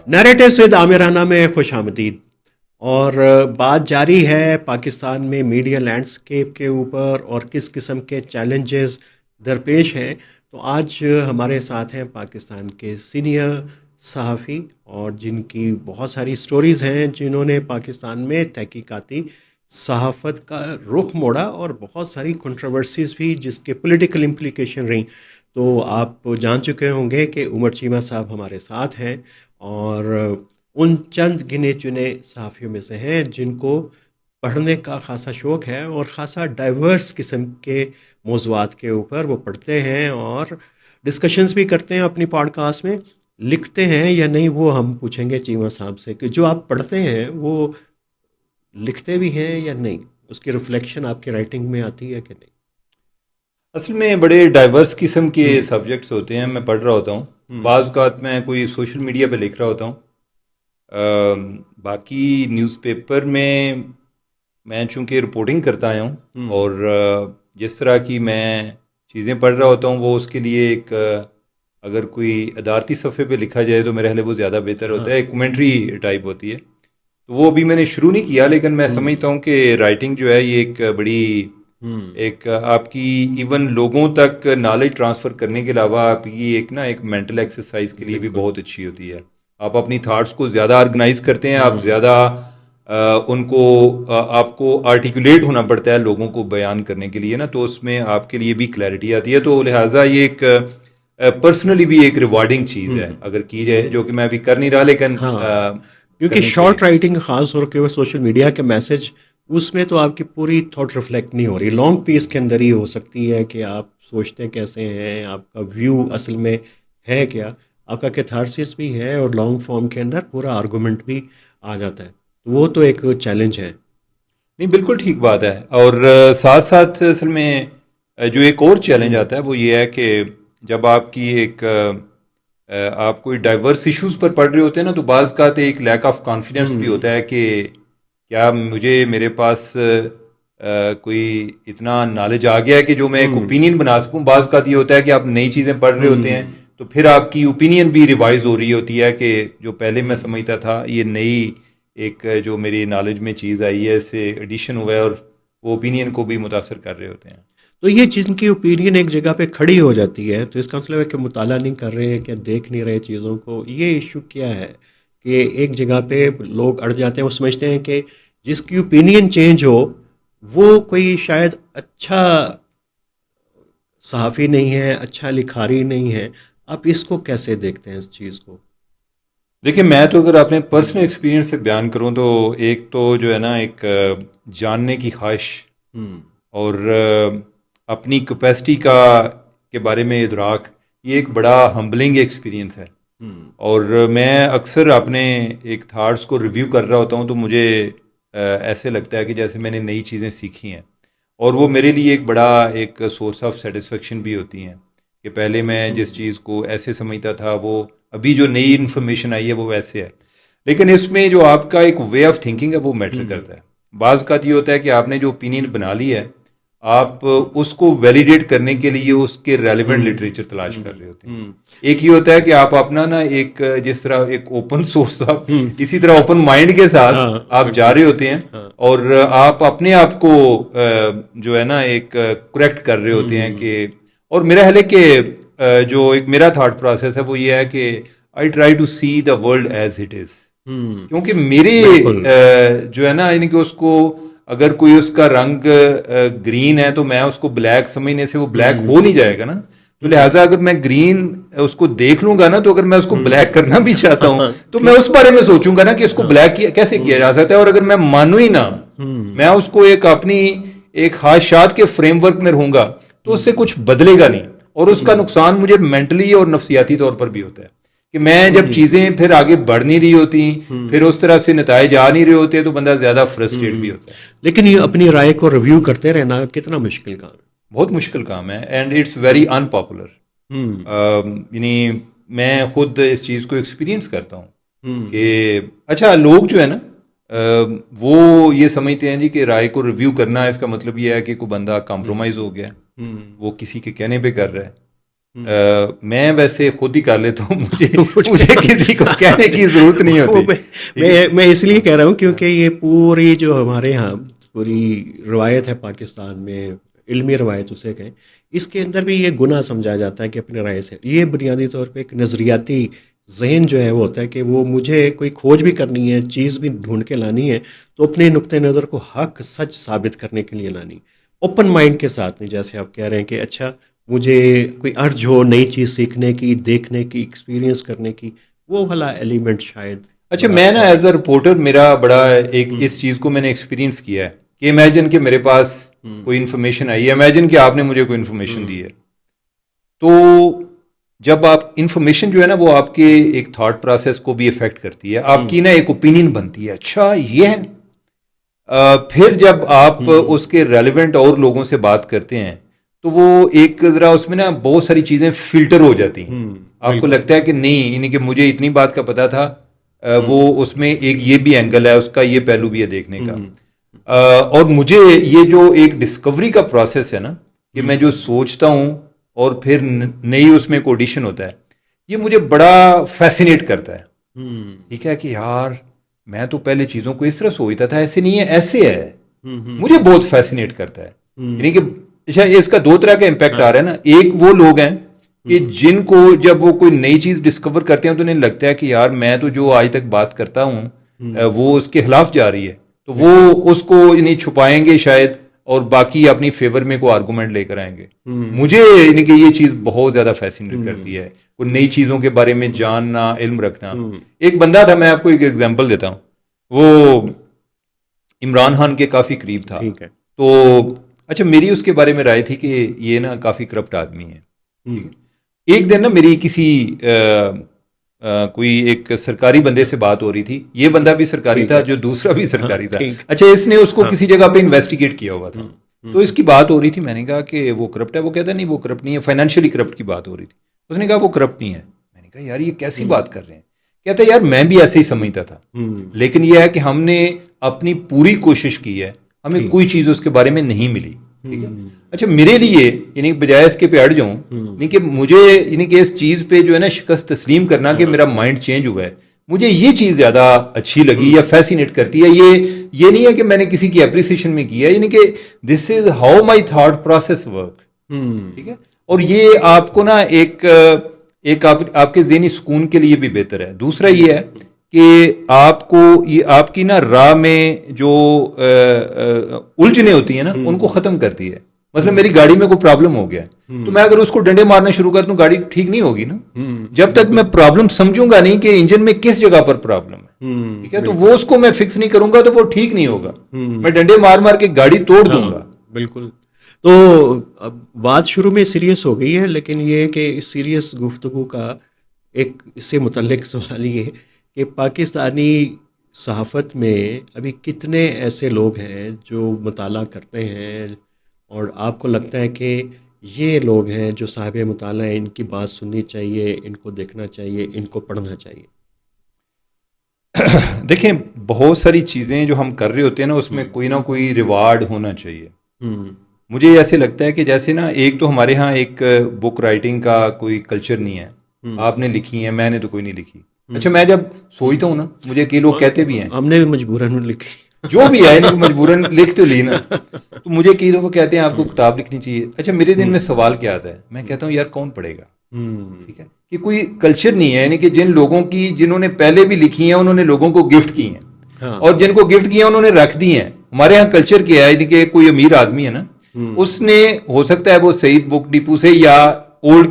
Narrative سے عامرانہ میں خوش آمدید. اور بات جاری ہے پاکستان میں میڈیا لینڈسکیپ کے اوپر اور کس قسم کے چیلنجز درپیش ہیں. تو آج ہمارے ساتھ ہیں پاکستان کے سینئر صحافی اور جن کی بہت ساری سٹوریز ہیں، جنہوں نے پاکستان میں تحقیقاتی صحافت کا رخ موڑا اور بہت ساری کنٹروورسیز بھی جس کے پولیٹیکل امپلیکیشن رہیں. تو آپ جان چکے ہوں گے کہ عمر چیمہ صاحب ہمارے ساتھ ہیں، اور ان چند گنے چنے صحافیوں میں سے ہیں جن کو پڑھنے کا خاصا شوق ہے اور خاصا ڈائیورس قسم کے موضوعات کے اوپر وہ پڑھتے ہیں اور ڈسکشنز بھی کرتے ہیں اپنی پوڈ کاسٹ میں. لکھتے ہیں یا نہیں وہ ہم پوچھیں گے چیمہ صاحب سے کہ جو آپ پڑھتے ہیں وہ لکھتے بھی ہیں یا نہیں، اس کی ریفلیکشن آپ کی رائٹنگ میں آتی ہے کہ نہیں؟ اصل میں بڑے ڈائیورس قسم کے سبجیکٹس ہوتے ہیں. میں پڑھ رہا ہوتا ہوں، بعض اوقات میں کوئی سوشل میڈیا پہ لکھ رہا ہوتا ہوں، باقی نیوز پیپر میں چونکہ رپورٹنگ کرتا آیا ہوں، اور جس طرح کی میں چیزیں پڑھ رہا ہوتا ہوں وہ اس کے لیے ایک اگر کوئی ادارتی صفحے پہ لکھا جائے تو میرے خیال ہے وہ زیادہ بہتر ہوتا ہے. ایک کومنٹری ٹائپ ہوتی ہے، تو وہ ابھی میں نے شروع نہیں کیا، لیکن میں سمجھتا ہوں کہ رائٹنگ جو ہے یہ ایک بڑی ایک آپ کی ایون لوگوں تک نالج ٹرانسفر کرنے کے علاوہ آپ کی ایک مینٹل ایکسرسائز کے لیے بھی بہت اچھی ہوتی ہے. آپ اپنی تھاٹس کو زیادہ آرگنائز کرتے ہیں، آپ زیادہ ان کو آپ کو آرٹیکولیٹ ہونا پڑتا ہے لوگوں کو بیان کرنے کے لیے نا، تو اس میں آپ کے لیے بھی کلیئرٹی آتی ہے. تو لہٰذا یہ ایک پرسنلی بھی ایک ریوارڈنگ چیز ہے اگر کی جائے، جو کہ میں ابھی کر نہیں رہا، لیکن کیونکہ شارٹ رائٹنگ خاص طور کے سوشل میڈیا کے میسج، اس میں تو آپ کی پوری تھاٹ ریفلیکٹ نہیں ہو رہی. لانگ پیس کے اندر ہی ہو سکتی ہے کہ آپ سوچتے کیسے ہیں، آپ کا ویو اصل میں ہے کیا، آپ کا کیتھارسس بھی ہے اور لانگ فارم کے اندر پورا آرگومنٹ بھی آ جاتا ہے. وہ تو ایک چیلنج ہے. نہیں، بالکل ٹھیک بات ہے. اور ساتھ ساتھ اصل میں جو ایک اور چیلنج آتا ہے وہ یہ ہے کہ جب آپ کی ایک آپ کوئی ڈائیورس ایشوز پر پڑھ رہے ہوتے ہیں نا، تو بعض کا ایک لیک آف کانفیڈنس بھی ہوتا ہے کہ کیا میرے پاس کوئی اتنا نالج آ گیا ہے کہ جو میں ایک اوپینین بنا سکوں. بعض کا یہ ہوتا ہے کہ آپ نئی چیزیں پڑھ رہے ہوتے ہیں تو پھر آپ کی اوپینین بھی ریوائز ہو رہی ہوتی ہے کہ جو پہلے میں سمجھتا تھا یہ نئی ایک جو میری نالج میں چیز آئی ہے اس سے ایڈیشن ہوا ہے، اور وہ اوپینین کو بھی متاثر کر رہے ہوتے ہیں. تو یہ جن کی اوپینین ایک جگہ پہ کھڑی ہو جاتی ہے تو اس کا مطلب ہے کہ مطالعہ نہیں کر رہے، کہ دیکھ نہیں رہے چیزوں کو. یہ ایشو کیا ہے کہ ایک جگہ پہ لوگ اڑ جاتے ہیں، وہ سمجھتے ہیں کہ جس کی اوپینین چینج ہو وہ کوئی شاید اچھا صحافی نہیں ہے، اچھا لکھاری نہیں ہے. آپ اس کو کیسے دیکھتے ہیں اس چیز کو؟ دیکھیں، میں تو اگر اپنے پرسنل ایکسپیرینس سے بیان کروں تو ایک تو جو ہے نا ایک جاننے کی خواہش اور اپنی کیپیسٹی کے بارے میں ادراک، یہ ایک بڑا ہمبلنگ ایکسپیرینس ہے. اور میں اکثر اپنے ایک تھاٹس کو ریویو کر رہا ہوتا ہوں تو مجھے ایسے لگتا ہے کہ جیسے میں نے نئی چیزیں سیکھی ہیں، اور وہ میرے لیے ایک بڑا ایک سورس آف سیٹسفیکشن بھی ہوتی ہیں کہ پہلے میں جس چیز کو ایسے سمجھتا تھا وہ ابھی جو نئی انفارمیشن آئی ہے وہ ویسے ہے. لیکن اس میں جو آپ کا ایک وے آف تھنکنگ ہے وہ میٹر کرتا ہے. بعض کا یہ ہوتا ہے کہ آپ نے جو اوپینین بنا لی ہے، آپ اس کو ویلیڈیٹ کرنے کے لیے اس کے ریلیونٹ لٹریچر تلاش کر رہے ہوتے ہیں. ایک یہ ہوتا ہے کہ آپ اپنا ایک جس طرح ایک اوپن سورس، اسی طرح اوپن مائنڈ کے ساتھ آپ جا رہے ہوتے ہیں، اور آپ اپنے آپ کو جو ہے نا ایک کریکٹ کر رہے ہوتے ہیں کہ، اور میرا خیال ہے کہ جو ایک میرا تھاٹ پروسیس ہے وہ یہ ہے کہ I try to see the world as it is. کیونکہ میرے جو ہے نا یعنی کہ اس کو اگر کوئی اس کا رنگ گرین ہے تو میں اس کو بلیک سمجھنے سے وہ بلیک ہو نہیں جائے گا نا. تو لہٰذا اگر میں گرین اس کو دیکھ لوں گا نا، تو اگر میں اس کو بلیک کرنا بھی چاہتا ہوں تو میں اس بارے میں سوچوں گا نا کہ اس کو بلیک کیسے کیا جا سکتا ہے. اور اگر میں مانوں ہی نہ، میں اس کو ایک اپنی ایک خواہشات کے فریم ورک میں رہوں گا تو اس سے کچھ بدلے گا نہیں، اور اس کا نقصان مجھے مینٹلی اور نفسیاتی طور پر بھی ہوتا ہے کہ میں جب چیزیں پھر آگے بڑھ نہیں رہی ہوتی، پھر اس طرح سے نتائج آ نہیں رہے ہوتے تو بندہ زیادہ فرسٹریٹ بھی ہوتا ہے. لیکن یہ اپنی رائے کو ریویو کرتے رہنا کتنا مشکل کام ہے؟ بہت مشکل کام ہے، and it's very unpopular. یعنی میں خود اس چیز کو ایکسپیرینس کرتا ہوں کہ اچھا لوگ جو ہے نا وہ یہ سمجھتے ہیں جی کہ رائے کو ریویو کرنا اس کا مطلب یہ ہے کہ کوئی بندہ کمپرومائز ہو گیا، وہ کسی کے کہنے پہ کر رہا ہے. میں ویسے خود ہی کر لیتا ہوں, مجھے کسی کو کہنے کی ضرورت نہیں ہوتی. میں اس لیے کہہ رہا ہوں کیونکہ یہ پوری جو ہمارے ہاں پوری روایت ہے پاکستان میں, علمی روایت اسے کہیں, اس کے اندر بھی یہ گناہ سمجھا جاتا ہے کہ اپنے رائے سے, یہ بنیادی طور پہ ایک نظریاتی ذہن جو ہے وہ ہوتا ہے کہ وہ مجھے کوئی کھوج بھی کرنی ہے, چیز بھی ڈھونڈ کے لانی ہے تو اپنے نقطۂ نظر کو حق سچ ثابت کرنے کے لیے لانی, اوپن مائنڈ کے ساتھ نہیں, جیسے آپ کہہ رہے ہیں کہ اچھا مجھے کوئی ارج ہو نئی چیز سیکھنے کی, دیکھنے کی, ایکسپیرینس کرنے کی, وہ والا ایلیمنٹ شاید. اچھا میں نا ایز اے رپورٹر میرا بڑا ایک اس چیز کو میں نے ایکسپیرینس کیا ہے کہ امیجن کہ میرے پاس کوئی انفارمیشن آئی ہے, امیجن کہ آپ نے مجھے کوئی انفارمیشن دی ہے, تو جب آپ انفارمیشن جو ہے نا وہ آپ کے ایک تھاٹ پروسیس کو بھی افیکٹ کرتی ہے, آپ کی نا ایک اوپینین بنتی ہے, اچھا یہ ہے. پھر جب آپ اس کے ریلیونٹ اور لوگوں سے بات کرتے ہیں تو وہ ایک ذرا اس میں نا بہت ساری چیزیں فلٹر ہو جاتی ہیں, آپ کو لگتا ہے کہ نہیں یعنی کہ مجھے اتنی بات کا پتا تھا, وہ اس میں ایک یہ بھی اینگل ہے, اس کا یہ پہلو بھی ہے دیکھنے کا. اور مجھے یہ جو ایک ڈسکوری کا پروسیس ہے نا کہ میں جو سوچتا ہوں اور پھر نئی اس میں کوڈیشن ہوتا ہے, یہ مجھے بڑا فیسینیٹ کرتا ہے. ٹھیک ہے کہ یار میں تو پہلے چیزوں کو اس طرح سوچتا تھا, ایسے نہیں ہے, ایسے ہے. مجھے بہت فیسینیٹ کرتا ہے. یعنی کہ اس کا دو طرح کا امپیکٹ آ رہا ہے نا, ایک وہ لوگ ہیں کہ جن کو جب وہ کوئی نئی چیز ڈسکور کرتے ہیں تو انہیں لگتا ہے کہ یار میں تو جو آج تک بات کرتا ہوں وہ اس کے خلاف جا رہی ہے, تو وہ اس کو یعنی چھپائیں گے شاید اور باقی اپنی فیور میں کوئی آرگومنٹ لے کر آئیں گے. مجھے یعنی کہ یہ چیز بہت زیادہ فیسینیٹ کرتی ہے, کوئی نئی چیزوں کے بارے میں جاننا, علم رکھنا. ایک بندہ تھا, میں آپ کو ایک ایگزامپل دیتا ہوں, وہ عمران خان کے کافی قریب تھا. تو اچھا میری اس کے بارے میں رائے تھی کہ یہ نا کافی کرپٹ آدمی ہے. ایک دن نا میری کسی کوئی ایک سرکاری بندے سے بات ہو رہی تھی, یہ بندہ بھی سرکاری تھا, جو دوسرا بھی سرکاری تھا. اچھا اس نے اس کو کسی جگہ پہ انویسٹیگیٹ کیا ہوا تھا, تو اس کی بات ہو رہی تھی. میں نے کہا کہ وہ کرپٹ ہے, وہ کہتا نہیں وہ کرپٹ نہیں ہے, فائنینشلی کرپٹ کی بات ہو رہی تھی. اس نے کہا وہ کرپٹ نہیں ہے. میں نے کہا یار یہ کیسی بات کر رہے ہیں. کہتا ہے یار میں بھی ایسے ہی سمجھتا تھا, لیکن یہ ہے کہ ہم نے اپنی پوری کوشش کی ہے, ہمیں کوئی چیز اس کے بارے میں نہیں ملی. ٹھیک ہے. اچھا میرے لیے یعنی بجائے اس کے پہ اڑ جاؤں, یعنی کہ مجھے یعنی کہ اس چیز پہ جو ہے نا شکست تسلیم کرنا کہ میرا مائنڈ چینج ہوا ہے, مجھے یہ چیز زیادہ اچھی لگی یا فیسینیٹ کرتی ہے. یہ نہیں ہے کہ میں نے کسی کی اپریسیشن میں کیا, یعنی کہ this is how my thought process work. ٹھیک ہے. اور یہ آپ کو نا ایک آپ کے ذہنی سکون کے لیے بھی بہتر ہے. دوسرا یہ ہے کہ آپ کو یہ آپ کی نا راہ میں جو الجھنیں ہوتی ہیں نا ان کو ختم کرتی ہے. مثلا میری گاڑی میں کوئی پرابلم ہو گیا تو میں اگر اس کو ڈنڈے مارنا شروع کر دوں گاڑی ٹھیک نہیں ہوگی نا, جب تک میں پرابلم سمجھوں گا نہیں کہ انجن میں کس جگہ پر پرابلم ہے. ٹھیک ہے. تو وہ اس کو میں فکس نہیں کروں گا تو وہ ٹھیک نہیں ہوگا, میں ڈنڈے مار مار کے گاڑی توڑ دوں گا. بالکل. تو اب بات شروع میں سیریس ہو گئی ہے, لیکن یہ کہ اس سیریس گفتگو کا ایک اس سے متعلق سوال یہ کہ پاکستانی صحافت میں ابھی کتنے ایسے لوگ ہیں جو مطالعہ کرتے ہیں اور آپ کو لگتا ہے کہ یہ لوگ ہیں جو صاحب مطالعہ ہیں, ان کی بات سننی چاہیے, ان کو دیکھنا چاہیے, ان کو پڑھنا چاہیے؟ دیکھیں بہت ساری چیزیں جو ہم کر رہے ہوتے ہیں نا اس میں کوئی نہ کوئی ریوارڈ ہونا چاہیے. مجھے ایسے لگتا ہے کہ جیسے نا ایک تو ہمارے ہاں ایک بک رائٹنگ کا کوئی کلچر نہیں ہے. آپ نے لکھی ہے, میں نے تو کوئی نہیں لکھی. اچھا میں جب سوچتا ہوں نا, مجھے کئی لوگ کہتے بھی ہیں ہم نے بھی مجبوراً لکھی, جو بھی ہے مجبوراً لکھ تو لی نا, تو مجھے کئی دفعہ کہتے ہیں آپ کو کتاب لکھنی چاہیے. اچھا میرے ذہن میں سوال کیا آتا ہے, میں کہتا ہوں یار کون پڑھے گا. ٹھیک ہے. کہ کوئی کلچر نہیں ہے, یعنی کہ جن لوگوں کی جنہوں نے پہلے بھی لکھی ہیں انہوں نے لوگوں کو گفٹ کی ہیں, اور جن کو گفٹ کی ہیں انہوں نے رکھ دی ہیں. ہمارے یہاں کلچر کیا ہے, یعنی کہ کوئی امیر آدمی ہے نا, اس نے ہو سکتا ہے وہ سعید بک ڈپو سے یا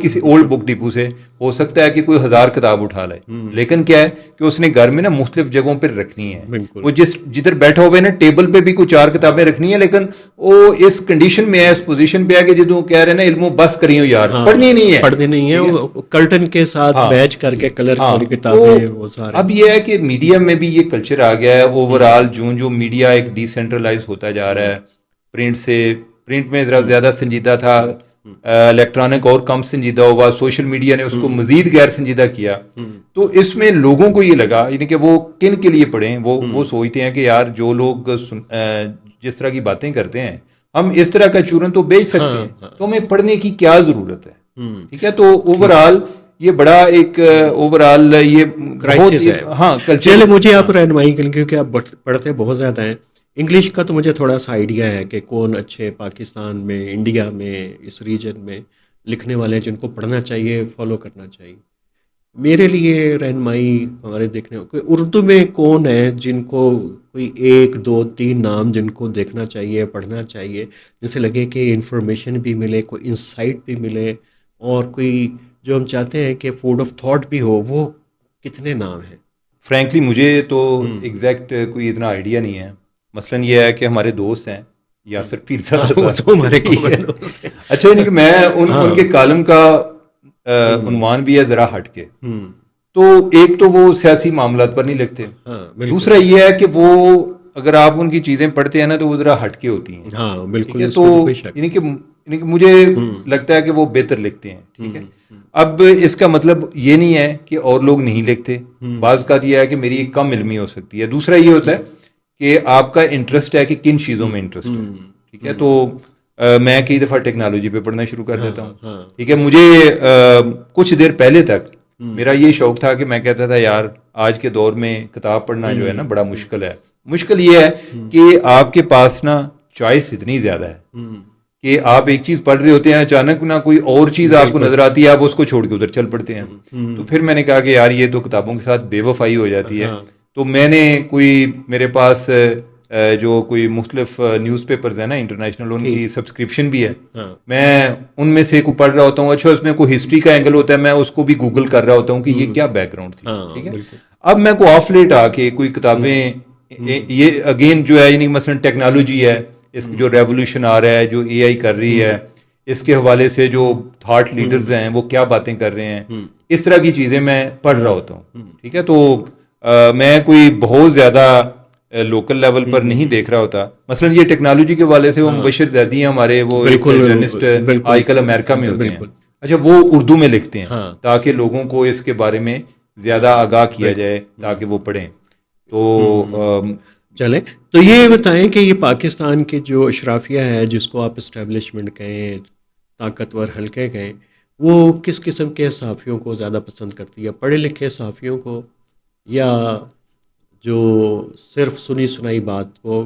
کسی اولڈ بک ڈپو سے ہو سکتا ہے کہ کوئی 1000 کتاب اٹھا لائے, لیکن کیا ہے کہ اس نے گھر میں نا مختلف جگہوں پہ رکھنی ہے. وہ جدھر بیٹھا ہوئے نا ٹیبل پہ بھی کوئی 4 کتابیں رکھنی ہیں, لیکن وہ اس کنڈیشن میں ہے, اس پوزیشن پہ ہے کہ جدوں کہہ رہے ہیں نا علموں بس کری ہو یار, پڑھنی نہیں ہے, وہ کرٹن کے ساتھ میچ کر کے کلر والی کتابیں وہ سارے. اب یہ ہے کہ میڈیا میں بھی یہ کلچر آ گیا ہے اوور آل, جو میڈیا ایک ڈی سینٹرلائز ہوتا جا رہا ہے. پرنٹ میں ذرا زیادہ سنجیدہ تھا, الیکٹرانک اور کم سنجیدہ ہوگا, سوشل میڈیا نے اس کو مزید غیر سنجیدہ کیا. تو اس میں لوگوں کو یہ لگا یعنی کہ وہ کن کے لیے پڑھیں, وہ سوچتے ہیں کہ یار جو لوگ جس طرح کی باتیں کرتے ہیں ہم اس طرح کا چورن تو بیچ سکتے ہیں, تو ہمیں پڑھنے کی کیا ضرورت ہے. ٹھیک ہے. تو اوور آل یہ بڑا ایک اوور آل یہ کرائسس ہے. ہاں چلے مجھے آپ رہنمائی کریں کیونکہ آپ پڑھتے بہت زیادہ ہیں. انگلش کا تو مجھے تھوڑا سا آئیڈیا ہے کہ کون اچھے پاکستان میں، انڈیا میں، اس ریجن میں لکھنے والے ہیں جن کو پڑھنا چاہیے، فالو کرنا چاہیے. میرے لیے رہنمائی ہمارے دیکھنے کوئی اردو میں کون ہے جن کو کوئی 1 2 3 نام جن کو دیکھنا چاہیے، پڑھنا چاہیے، جن سے لگے کہ انفارمیشن بھی ملے، کوئی انسائٹ بھی ملے، اور کوئی جو ہم چاہتے ہیں کہ فوڈ آف تھاٹ بھی ہو، وہ کتنے نام ہیں؟ فرینکلی مجھے تو ایگزیکٹ کوئی اتنا آئیڈیا نہیں ہے. مثلاً یہ ہے کہ ہمارے دوست ہیں یاسر پیر صاحب، وہ تو ہمارے common دوست ہیں. اچھا یعنی کہ میں ان کے کالم کا عنوان بھی ہے ذرا ہٹ کے. تو ایک تو وہ سیاسی معاملات پر نہیں لکھتے، دوسرا یہ ہے کہ وہ اگر آپ ان کی چیزیں پڑھتے ہیں نا تو وہ ذرا ہٹ کے ہوتی ہیں. ہاں بالکل. تو یعنی کہ مجھے لگتا ہے کہ وہ بہتر لکھتے ہیں. ٹھیک ہے. اب اس کا مطلب یہ نہیں ہے کہ اور لوگ نہیں لکھتے. بعض کا یہ ہے کہ میری ایک کم علمی ہو سکتی ہے. دوسرا یہ ہوتا ہے کہ آپ کا انٹرسٹ ہے کہ کن چیزوں میں انٹرسٹ ہے. ٹھیک ہے. تو میں کئی دفعہ ٹیکنالوجی پہ پڑھنا شروع کر دیتا ہوں. ٹھیک ہے. مجھے کچھ دیر پہلے تک میرا یہ شوق تھا کہ میں کہتا تھا یار آج کے دور میں کتاب پڑھنا جو ہے نا بڑا مشکل ہے. مشکل یہ ہے کہ آپ کے پاس نا چوائس اتنی زیادہ ہے کہ آپ ایک چیز پڑھ رہے ہوتے ہیں، اچانک نہ کوئی اور چیز آپ کو نظر آتی ہے، آپ اس کو چھوڑ کے ادھر چل پڑتے ہیں. تو پھر میں نے کہا کہ یار یہ تو کتابوں کے ساتھ بے وفائی ہو جاتی ہے. تو میں نے میرے پاس جو کوئی مختلف نیوز پیپرز ہیں نا انٹرنیشنل، ان کی سبسکرپشن بھی ہے. میں ان میں سے کو پڑھ رہا ہوتا ہوں. اچھا اس میں کوئی ہسٹری کا اینگل ہوتا ہے، میں اس کو بھی گوگل کر رہا ہوتا ہوں کہ یہ کیا بیک گراؤنڈ تھی. ٹھیک ہے. اب میں کو آف لیٹ آ کے کوئی کتابیں یہ اگین جو ہے یعنی مثلاً ٹیکنالوجی ہے، اس جو ریولوشن آ رہا ہے، جو اے آئی کر رہی ہے، اس کے حوالے سے جو تھاٹ لیڈرز ہیں وہ کیا باتیں کر رہے ہیں، اس طرح کی چیزیں میں پڑھ رہا ہوتا ہوں. ٹھیک ہے. تو میں کوئی بہت زیادہ لوکل لیول پر نہیں دیکھ رہا ہوتا. مثلا یہ ٹیکنالوجی کے حوالے سے وہ مبشر زیدی ہیں ہمارے، وہ جرنلسٹ آج کل امریکہ میں ہوتے ہیں. اچھا وہ اردو میں لکھتے ہیں تاکہ لوگوں کو اس کے بارے میں زیادہ آگاہ کیا جائے تاکہ وہ پڑھیں. تو چلیں تو یہ بتائیں کہ یہ پاکستان کے جو اشرافیہ ہے جس کو آپ اسٹیبلشمنٹ کہیں، طاقتور حلقے کہیں، وہ کس قسم کے صحافیوں کو زیادہ پسند کرتی ہے؟ پڑھے لکھے صحافیوں کو، یا جو صرف سنی سنائی بات کو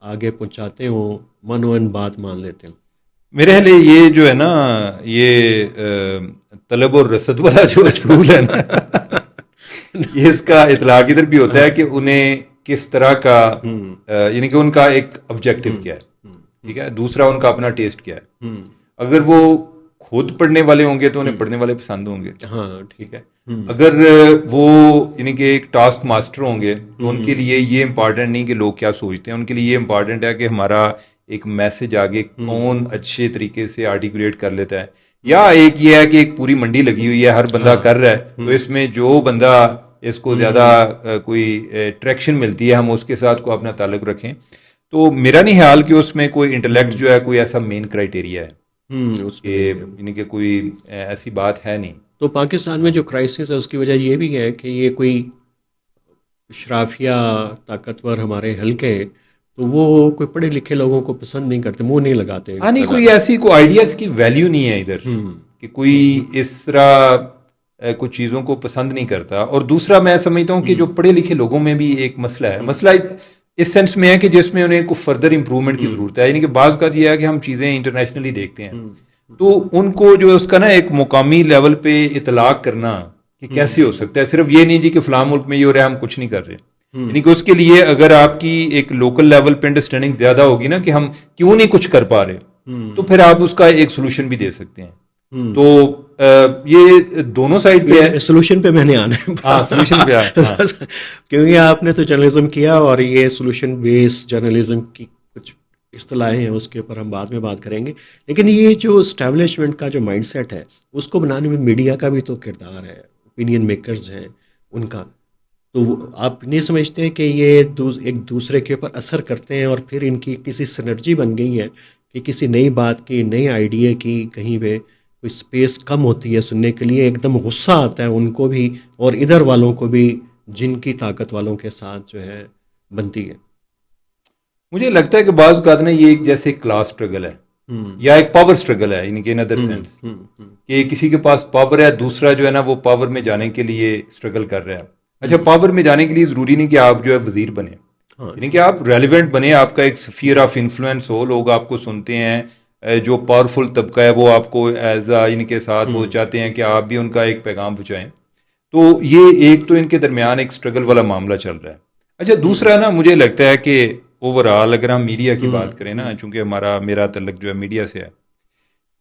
آگے پہنچاتے ہوں، من و ان بات مان لیتے ہوں؟ میرے حال یہ جو ہے نا یہ طلب اور رسد والا جو اصول ہے نا یہ اس کا اطلاق ادھر بھی ہوتا ہے کہ انہیں کس طرح کا یعنی کہ ان کا ایک آبجیکٹو کیا ہے. ٹھیک ہے. دوسرا ان کا اپنا ٹیسٹ کیا ہے. اگر وہ خود پڑھنے والے ہوں گے تو انہیں پڑھنے والے پسند ہوں گے. ٹھیک ہے. اگر وہ یعنی کہ ایک ٹاسک ماسٹر ہوں گے تو ان کے لیے یہ امپارٹنٹ نہیں کہ لوگ کیا سوچتے ہیں، ان کے لیے یہ امپارٹنٹ ہے کہ ہمارا ایک میسج آگے کون اچھے طریقے سے آرٹیکولیٹ کر لیتا ہے. یا ایک یہ ہے کہ ایک پوری منڈی لگی ہوئی ہے، ہر بندہ کر رہا ہے، تو اس میں جو بندہ اس کو زیادہ کوئی ٹریکشن ملتی ہے ہم اس کے ساتھ کو اپنا تعلق رکھیں. تو میرا نہیں خیال کہ اس میں کوئی انٹلیکٹ جو ہے کوئی ایسا مین کرائٹیریا ہے، یعنی کہ کوئی ایسی بات ہے نہیں. تو پاکستان میں جو کرائسس ہے اس کی وجہ یہ بھی ہے کہ یہ کوئی اشرافیہ طاقتور ہمارے حلقے تو وہ کوئی پڑھے لکھے لوگوں کو پسند نہیں کرتے، منہ نہیں لگاتے. ہاں نہیں کوئی ایسی کوئی آئیڈیاز کی ویلیو نہیں ہے ادھر کہ کوئی اس طرح کچھ چیزوں کو پسند نہیں کرتا. اور دوسرا میں سمجھتا ہوں کہ جو پڑھے لکھے لوگوں میں بھی ایک مسئلہ ہے. مسئلہ اس سینس میں ہے کہ جس میں انہیں کوئی فردر امپرومنٹ کی ضرورت ہے. یعنی کہ بعض کا یہ ہے کہ ہم چیزیں انٹرنیشنلی دیکھتے ہیں تو ان کو جو اس کا نا ایک مقامی لیول پہ اطلاق کرنا کہ کیسے ہو سکتا ہے. صرف یہ نہیں جی کہ فلاں ملک میں یہ ہو رہا ہے ہم کچھ نہیں کر رہے. یعنی کہ اس کے لیے اگر آپ کی ایک لوکل لیول پہ انڈرسٹینڈنگ زیادہ ہوگی نا کہ ہم کیوں نہیں کچھ کر پا رہے، تو پھر آپ اس کا ایک سولوشن بھی دے سکتے ہیں. تو یہ دونوں سائڈ پہ ہے. سولوشن پہ میں نے آنا ہے. ہاں سولوشن پہ کیونکہ آپ نے تو جرنلزم کیا اور یہ سولوشن بیس جرنلزم کی کچھ اصطلاحیں ہیں، اس کے اوپر ہم بعد میں بات کریں گے. لیکن یہ جو اسٹیبلشمنٹ کا جو مائنڈ سیٹ ہے اس کو بنانے میں میڈیا کا بھی تو کردار ہے، اوپینین میکرز ہیں ان کا. تو آپ نہیں سمجھتے کہ یہ ایک دوسرے کے اوپر اثر کرتے ہیں اور پھر ان کی کسی سنرجی بن گئی ہے کہ کسی نئی بات کی، نئی آئیڈیا کی کہیں پہ کوئی سپیس کم ہوتی ہے سننے کے لیے، ایک دم غصہ آتا ہے ان کو بھی اور ادھر والوں کو بھی جن کی طاقت والوں کے ساتھ جو ہے بنتی ہے. مجھے لگتا ہے کہ بعض اوقات نا یہ ایک جیسے کلاس اسٹرگل ہے. یا ایک پاور اسٹرگل ہے، یعنی کہ ان ادر سینس کہ کسی کے پاس پاور ہے، دوسرا جو ہے نا وہ پاور میں جانے کے لیے اسٹرگل کر رہا ہے. اچھا، پاور میں جانے کے لیے ضروری نہیں کہ آپ جو ہے وزیر بنے، یعنی کہ آپ ریلیونٹ بنے، آپ کا ایک اسفیئر آف انفلوئنس ہو، لوگ آپ کو سنتے ہیں، جو پاورفل طبقہ ہے وہ آپ کو ایز اے ان کے ساتھ وہ چاہتے ہیں کہ آپ بھی ان کا ایک پیغام پہنچائیں. تو یہ ایک تو ان کے درمیان ایک اسٹرگل والا معاملہ چل رہا ہے. اچھا، دوسرا نا مجھے لگتا ہے کہ اوور آل اگر ہم میڈیا کی بات کریں نا، چونکہ میرا تعلق جو ہے میڈیا سے ہے،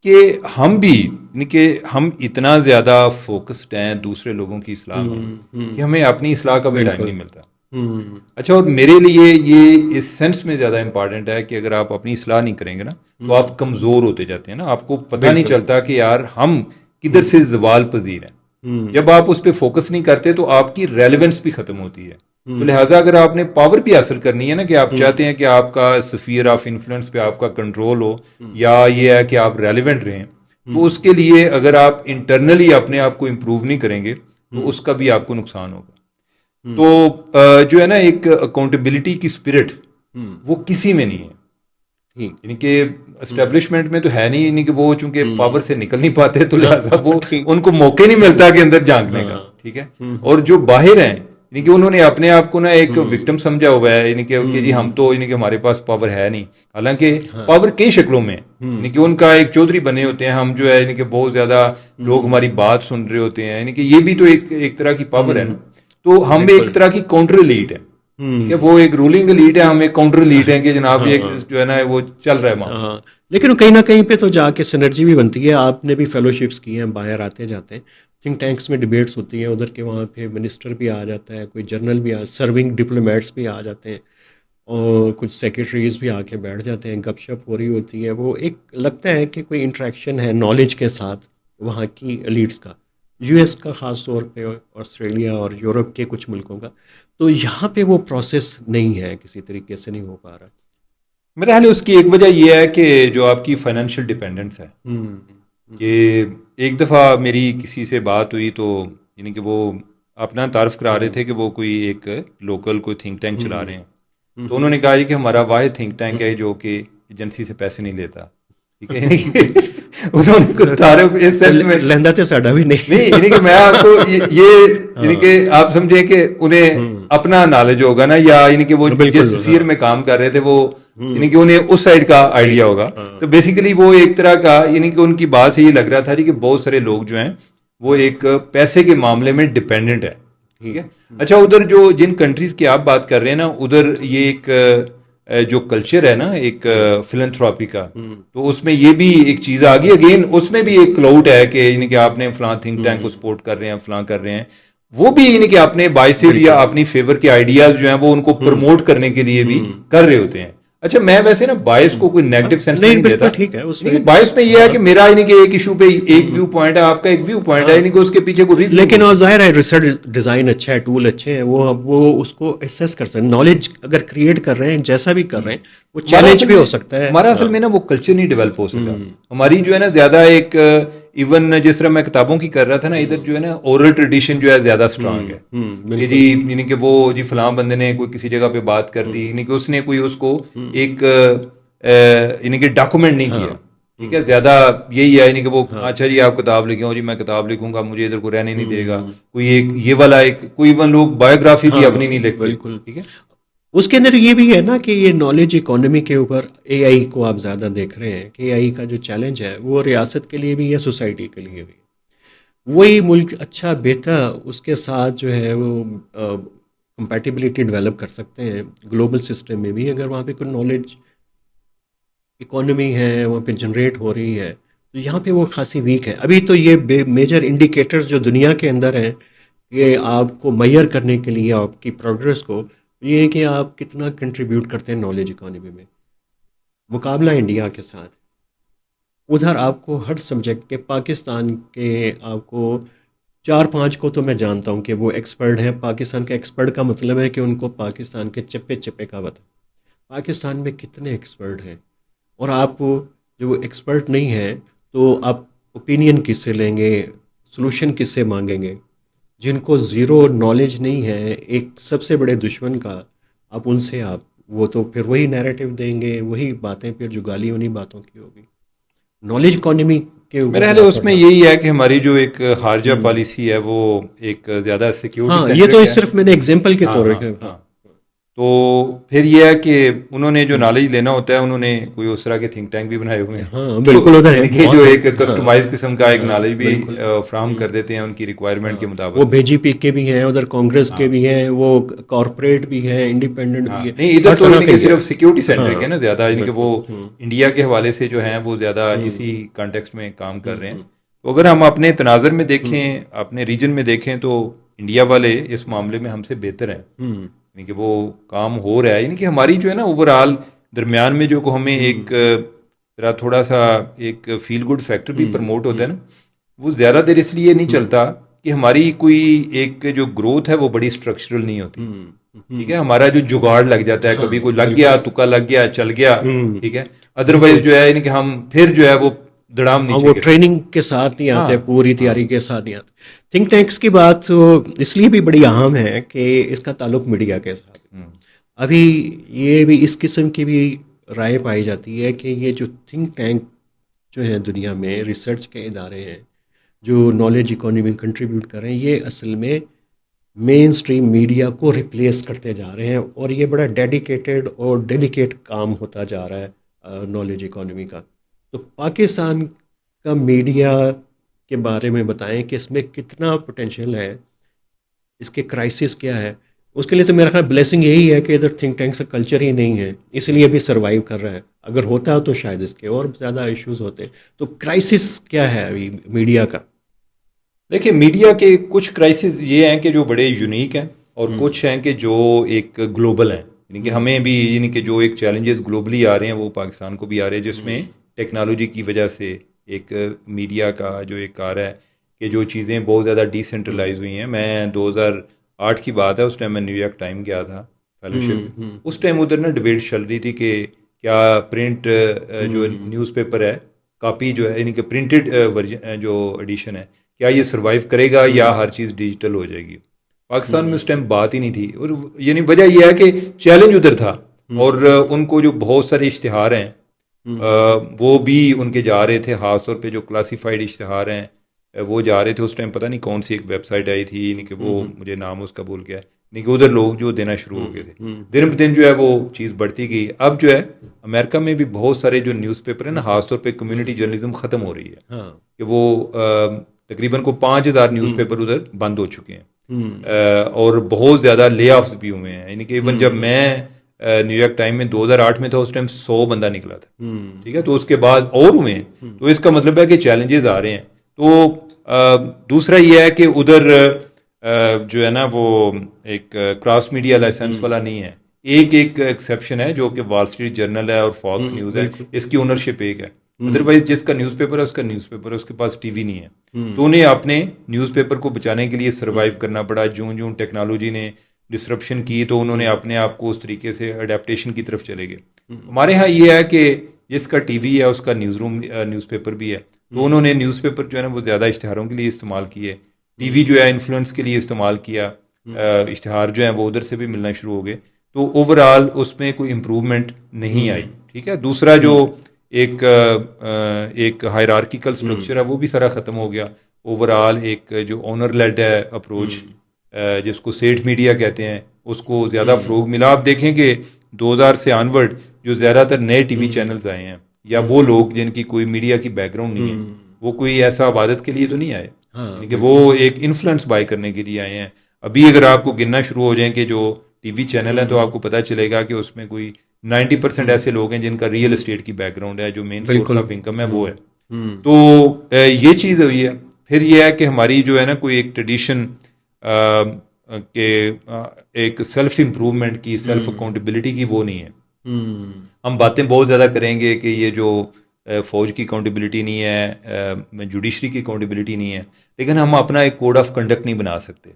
کہ ہم بھی یعنی کہ ہم اتنا زیادہ فوکسڈ ہیں دوسرے لوگوں کی اصلاح میں کہ ہمیں اپنی اصلاح کا بھی ٹائم نہیں ملتا. اچھا، اور میرے لیے یہ اس سینس میں زیادہ امپارٹنٹ ہے کہ اگر آپ اپنی اصلاح نہیں کریں گے نا تو آپ کمزور ہوتے جاتے ہیں نا، آپ کو پتہ نہیں چلتا کہ یار ہم کدھر سے زوال پذیر ہیں. جب آپ اس پہ فوکس نہیں کرتے تو آپ کی ریلیونس بھی ختم ہوتی ہے. تو لہٰذا اگر آپ نے پاور بھی حاصل کرنی ہے نا، کہ آپ چاہتے ہیں کہ آپ کا اسفیئر آف انفلوئنس پہ آپ کا کنٹرول ہو، یا یہ ہے کہ آپ ریلیونٹ رہیں، تو اس کے لیے اگر آپ انٹرنلی اپنے آپ کو امپروو نہیں کریں گے تو اس کا بھی آپ کو نقصان ہوگا. تو جو ہے نا ایک اکاؤنٹیبلٹی کی اسپرٹ وہ کسی میں نہیں ہے، یعنی کہ اسٹیبلشمنٹ میں تو ہے نہیں، یعنی کہ وہ چونکہ پاور سے نکل نہیں پاتے تو لہٰذا وہ ان کو موقع نہیں ملتا کہ اندر جھانکنے کا. ٹھیک ہے، اور جو باہر ہیں یعنی کہ انہوں نے اپنے آپ کو نا ایک وکٹم سمجھا ہوا ہے، یعنی کہ جی ہم تو یعنی کہ ہمارے پاس پاور ہے نہیں، حالانکہ پاور کئی شکلوں میں یعنی کہ ان کا ایک چودھری بنے ہوتے ہیں، ہم جو ہے یعنی کہ بہت زیادہ لوگ ہماری بات سن رہے ہوتے ہیں، یعنی کہ یہ بھی تو ایک طرح کی پاور ہے نا. تو ہم ایک طرح کی کاؤنٹر ایلیٹ ہے، کہ وہ ایک رولنگ ایلیٹ ہے، ہم ایک کاؤنٹر ایلیٹ ہیں کہ جناب ایک جو ہے نا وہ چل رہا ہے معاملہ. لیکن کہیں نہ کہیں پہ تو جا کے سنرجی بھی بنتی ہے. آپ نے بھی فیلوشپس کی ہیں، باہر آتے جاتے ہیں، تھنک ٹینکس میں ڈبیٹس ہوتی ہیں، ادھر کے وہاں پہ منسٹر بھی آ جاتا ہے، کوئی جنرل بھی سرونگ ڈپلومیٹس بھی آ جاتے ہیں، اور کچھ سیکرٹریز بھی آ کے بیٹھ جاتے ہیں، گپ شپ ہو رہی ہوتی ہے. وہ ایک لگتا ہے کہ کوئی انٹریکشن ہے نالج کے ساتھ وہاں کی ایلیٹس کا، یو ایس کا خاص طور پہ، آسٹریلیا اور یورپ کے کچھ ملکوں کا. تو یہاں پہ وہ پروسیس نہیں ہے، کسی طریقے سے نہیں ہو پا رہا. میرا خیال ہے اس کی ایک وجہ یہ ہے کہ جو آپ کی فائنینشیل ڈپینڈنس ہے، کہ ایک دفعہ میری کسی سے بات ہوئی تو یعنی کہ وہ اپنا تعارف کرا رہے تھے کہ وہ کوئی ایک لوکل کوئی تھنک ٹینک چلا رہے ہیں. تو انہوں نے کہا کہ ہمارا واحد تھنک ٹینک ہے جو کہ ایجنسی سے پیسے نہیں لیتا. ٹھیک ہے، انہوں نے کچھ تعارف اس سینس میں لہندا تے ساڈا بھی نہیں، یعنی کہ میں آپ کو یہ یعنی کہ آپ سمجھیں کہ انہیں اپنا نالج ہوگا نا، یا یعنی کہ وہ جس فیئر میں کام کر رہے تھے وہ یعنی کہ انہیں اس سائڈ کا آئیڈیا ہوگا. تو بیسیکلی وہ ایک طرح کا یعنی کہ ان کی بات سے یہ لگ رہا تھا کہ بہت سارے لوگ جو ہیں وہ ایک پیسے کے معاملے میں ڈپینڈنٹ ہے. ٹھیک ہے. اچھا، ادھر جو جن کنٹریز کی آپ بات کر رہے ہیں نا، ادھر یہ ایک جو کلچر ہے نا ایک فلنتھراپی کا، تو اس میں یہ بھی ایک چیز آ گئی. اگین اس میں بھی ایک کلاؤڈ ہے کہ یعنی کہ آپ نے فلاں تھنک ٹینک کو سپورٹ کر رہے ہیں، فلاں کر رہے ہیں، وہ بھی یعنی کہ اپنے باعث یا اپنی فیور کے آئیڈیاز جو ہیں وہ ان کو پروموٹ کرنے کے لیے بھی کر رہے ہوتے ہیں. اچھا، میں ویسے نا بائس کو کوئی نیگیٹو سینس نہیں دیتا. ٹھیک ہے، اس بائس میں یہ ہے کہ میرا یعنی کہ ایک ایشو پہ ایک ویو پوائنٹ ہے، آپ کا ایک ویو پوائنٹ ہے، یعنی کہ اس کے پیچھے کوئی ریزن. لیکن اور ظاہر ہے ریسرچ ڈیزائن اچھا ہے، ٹول اچھے ہیں، وہ اس کو اسیس کر سکتے ہیں. نالج اگر کریٹ کر رہے ہیں جیسا بھی کر رہے ہیں وہ چیلنج بھی ہو سکتا ہے. ہمارا اصل میں نا وہ کلچر نہیں ڈیولپ ہو سکا. ہماری جو ہے نا زیادہ ایک ایون جس طرح میں کتابوں کی کر رہا تھا نا، ادھر جو ہے نا اورل ٹریڈیشن جو ہے زیادہ اسٹرانگ ہے کہ جی یعنی کہ وہ جی فلاں بندے نے کوئی کسی جگہ پہ بات کر دی، یعنی کہ اس نے کوئی اس کو ایک یعنی کہ ڈاکومنٹ نہیں کیا. ٹھیک ہے، زیادہ یہی ہے یعنی کہ وہ اچھا جی آپ کتاب لکھیں، جی میں کتاب لکھوں گا، مجھے ادھر کو رہنے نہیں دے گا کوئی، ایک یہ والا ایک کوئی ایون لوگ بایوگرافی بھی اپنی نہیں لکھتے. ٹھیک ہے، اس کے اندر یہ بھی ہے نا کہ یہ نالج اکانومی کے اوپر اے آئی کو آپ زیادہ دیکھ رہے ہیں کہ اے آئی کا جو چیلنج ہے وہ ریاست کے لیے بھی ہے، سوسائٹی کے لیے بھی. وہی ملک اچھا بہتر اس کے ساتھ جو ہے وہ کمپیٹیبلٹی ڈیولپ کر سکتے ہیں گلوبل سسٹم میں بھی، اگر وہاں پہ کوئی نالج اکانومی ہے وہاں پہ جنریٹ ہو رہی ہے. تو یہاں پہ وہ خاصی ویک ہے ابھی. تو یہ میجر انڈیکیٹرز جو دنیا کے اندر ہیں یہ آپ کو میئر کرنے کے لیے آپ کی پروگرس کو، یہ ہے کہ آپ کتنا کنٹریبیوٹ کرتے ہیں نالج اکانومی میں. مقابلہ انڈیا کے ساتھ ادھر آپ کو ہر سبجیکٹ کے پاکستان کے آپ کو 4-5 کو تو میں جانتا ہوں کہ وہ ایکسپرٹ ہیں. پاکستان کا ایکسپرٹ کا مطلب ہے کہ ان کو پاکستان کے چپے چپے کا پتہ. پاکستان میں کتنے ایکسپرٹ ہیں، اور آپ جو ایکسپرٹ نہیں ہیں تو آپ اوپینین کس سے لیں گے، سلوشن کس سے مانگیں گے. جن کو زیرو نالج نہیں ہے ایک سب سے بڑے دشمن کا، آپ ان سے وہ تو پھر وہی نیریٹو دیں گے، وہی باتیں پھر جو گالی انہی باتوں کی ہوگی. نالج اکانومی کے اوپر میرا خیال ہے اس میں یہی ہے کہ ہماری جو ایک خارجہ پالیسی ہے وہ ایک زیادہ سیکیورٹی ہاں، سینٹرک یہ تو ہے. صرف میں نے ایگزامپل کے ہاں طور ہاں پہ. ہاں. تو پھر یہ ہے کہ انہوں نے جو نالج لینا ہوتا ہے انہوں نے کوئی اس طرح کے تھنک ٹینک بھی بنائے ہوئے ہیں. ہاں بالکل ادھر ہے، یعنی کہ جو ایک کسٹمائز قسم کا ایک نالج بھی فراہم کر دیتے ہیں ان کی ریکوائرمنٹ کے وہ مطابق. بی جے پی کے بھی ہیں ادھر، کانگریس کے بھی ہیں، وہ کارپوریٹ بھی ہیں، انڈیپینڈنٹ بھی ہیں. نہیں ادھر تو یعنی کہ صرف سیکیورٹی ہاں سینٹرک ہے نا زیادہ، یعنی کہ وہ بالکل. انڈیا کے حوالے سے جو ہیں وہ زیادہ اسی کانٹیکسٹ میں کام کر رہے ہیں. تو اگر ہم اپنے تناظر میں دیکھیں، اپنے ریجن میں دیکھیں، تو انڈیا والے اس معاملے میں ہم سے بہتر ہیں. یعنی کہ وہ کام ہو رہا ہے، یعنی کہ ہماری جو ہے نا اوور آل درمیان میں جو ہمیں ایک تھوڑا سا ایک فیل گڈ فیکٹر بھی پروموٹ ہوتا ہے نا، وہ زیادہ دیر اس لیے نہیں چلتا کہ ہماری کوئی ایک جو گروتھ ہے وہ بڑی اسٹرکچرل نہیں ہوتی. ٹھیک ہے، ہمارا جو جگاڑ لگ جاتا ہے، کبھی کوئی لگ گیا، تکا لگ گیا، چل گیا. ٹھیک ہے، ادروائز جو ہے یعنی کہ ہم پھر جو ہے وہ دڑام نیچے وہ ٹریننگ کے ساتھ نہیں آتے، پوری تیاری کے ساتھ نہیں آتے. تھنک ٹینکس کی بات اس لیے بھی بڑی اہم ہے کہ اس کا تعلق میڈیا کے ساتھ. ابھی یہ بھی اس قسم کی بھی رائے پائی جاتی ہے کہ یہ جو تھنک ٹینک جو ہے دنیا میں ریسرچ کے ادارے ہیں جو نالج اکانومی میں کنٹریبیوٹ کر رہے ہیں، یہ اصل میں مین سٹریم میڈیا کو ریپلیس کرتے جا رہے ہیں، اور یہ بڑا ڈیڈیکیٹڈ اور ڈیلیکیٹ کام ہوتا جا رہا ہے نالج اکانومی کا. تو پاکستان کا میڈیا کے بارے میں بتائیں کہ اس میں کتنا پوٹینشیل ہے، اس کے کرائسس کیا ہے. اس کے لیے تو میرا خیال بلیسنگ یہی ہے کہ ادھر تھنک ٹینکس کا کلچر ہی نہیں ہے، اس لیے بھی سروائیو کر رہا ہے. اگر ہوتا تو شاید اس کے اور زیادہ ایشوز ہوتے. تو کرائسس کیا ہے ابھی میڈیا کا؟ دیکھیں، میڈیا کے کچھ کرائسس یہ ہیں کہ جو بڑے یونیک ہیں، اور کچھ ہیں کہ جو ایک گلوبل ہیں. یعنی کہ ہمیں بھی یعنی کہ جو ایک چیلنجز گلوبلی آ رہے ہیں وہ پاکستان کو بھی آ رہے ہیں، جس میں ٹیکنالوجی کی وجہ سے ایک میڈیا کا جو ایک کار ہے کہ جو چیزیں بہت زیادہ ڈی سینٹرلائز ہوئی ہیں. میں 2008 کی بات ہے، اس ٹائم میں نیو یارک ٹائم گیا تھا فیلوشپ میں. اس ٹائم ادھر نا ڈبیٹ چل رہی تھی کہ کیا پرنٹ جو نیوز پیپر ہے کاپی جو ہے یعنی کہ پرنٹڈ ورژن جو ایڈیشن ہے کیا یہ سروائیو کرے گا یا ہر چیز ڈیجیٹل ہو جائے گی. پاکستان میں اس ٹائم بات ہی نہیں تھی، اور یعنی وجہ یہ ہے کہ چیلنج ادھر تھا، اور ان کو جو بہت سارے اشتہار ہیں وہ بھی ان کے جا رہے تھے، خاص طور پہ جو کلاسیفائڈ اشتہار ہیں وہ جا رہے تھے. اس ٹائم پتہ نہیں کون سی ایک ویب سائٹ آئی تھی، یعنی کہ وہ مجھے نام اس کا بھول گیا، یعنی کہ ادھر لوگ جو دینا شروع ہو گئے تھے. دن بدن جو ہے وہ چیز بڑھتی گئی. اب جو ہے امریکہ میں بھی بہت سارے جو نیوز پیپر ہیں نا، خاص طور پہ کمیونٹی جرنلزم ختم ہو رہی ہے کہ وہ تقریباً کو 5000 نیوز پیپر ادھر بند ہو چکے ہیں، اور بہت زیادہ لے آفس بھی ہوئے ہیں. یعنی کہ ایون جب میں نیو یارک ٹائم میں 2008 میں تھا اس ٹائم 100 بندہ نکلا تھا. ٹھیک ہے، تو اس کے بعد اور ہوئے ہیں. تو اس کا مطلب ہے کہ چیلنجز آ رہے ہیں. تو دوسرا یہ ہے کہ ادھر جو ہے نا وہ ایک کراس میڈیا لائسنس والا نہیں ہے. ایک ایکسیپشن ہے جو کہ وال اسٹریٹ جرنل ہے اور فاکس نیوز ہے، اس کی اونرشپ ایک ہے. ادروائز جس کا نیوز پیپر ہے اس کا نیوز پیپر ہے، اس کے پاس ٹی وی نہیں ہے. تو انہیں اپنے نیوز پیپر کو بچانے کے لیے سروائیو کرنا پڑا. جوں ٹیکنالوجی نے ڈسرپشن کی تو انہوں نے اپنے آپ کو اس طریقے سے اڈیپٹیشن کی طرف چلے گئے. ہمارے ہاں یہ ہے کہ جس کا ٹی وی ہے اس کا نیوز پیپر بھی ہے، تو انہوں نے نیوز پیپر جو ہے نا وہ زیادہ اشتہاروں کے لیے استعمال کیے، ٹی وی جو ہے انفلوئنس کے لیے استعمال کیا، اشتہار جو ہیں وہ ادھر سے بھی ملنا شروع ہو گئے. تو اوور آل اس میں کوئی امپروومنٹ نہیں آئی. ٹھیک ہے، دوسرا جو ایک ہائرارکیکل سٹرکچر ہے وہ بھی سارا ختم ہو گیا. اوور آل ایک جو اونر لیڈ ہے اپروچ جس کو سیٹ میڈیا کہتے ہیں اس کو زیادہ فروغ ملا. آپ دیکھیں کہ 2000 سے آنورڈ جو زیادہ تر نئے ٹی وی چینلز آئے ہیں یا وہ لوگ جن کی کوئی میڈیا کی بیک گراؤنڈ نہیں ہے، وہ کوئی ایسا عبادت کے لیے تو نہیں آئے، یعنی کہ وہ ایک انفلوئنس بائی کرنے کے لیے آئے ہیں. ابھی اگر آپ کو گننا شروع ہو جائیں کہ جو ٹی وی چینل ہیں تو آپ کو پتہ چلے گا کہ اس میں کوئی 90% ایسے لوگ ہیں جن کا ریئل اسٹیٹ کی بیک گراؤنڈ ہے، جو مین سورس آف انکم ہے وہ ہے. تو یہ چیز ہوئی ہے. پھر یہ ہے کہ ہماری جو ہے نا کوئی ایک ٹریڈیشن کہ ایک سیلف امپروومنٹ کی، سیلف اکاؤنٹیبلٹی کی وہ نہیں ہے. ہم باتیں بہت زیادہ کریں گے کہ یہ جو فوج کی اکاؤنٹیبلٹی نہیں ہے، جوڈیشری کی اکاؤنٹیبلٹی نہیں ہے، لیکن ہم اپنا ایک کوڈ آف کنڈکٹ نہیں بنا سکتے.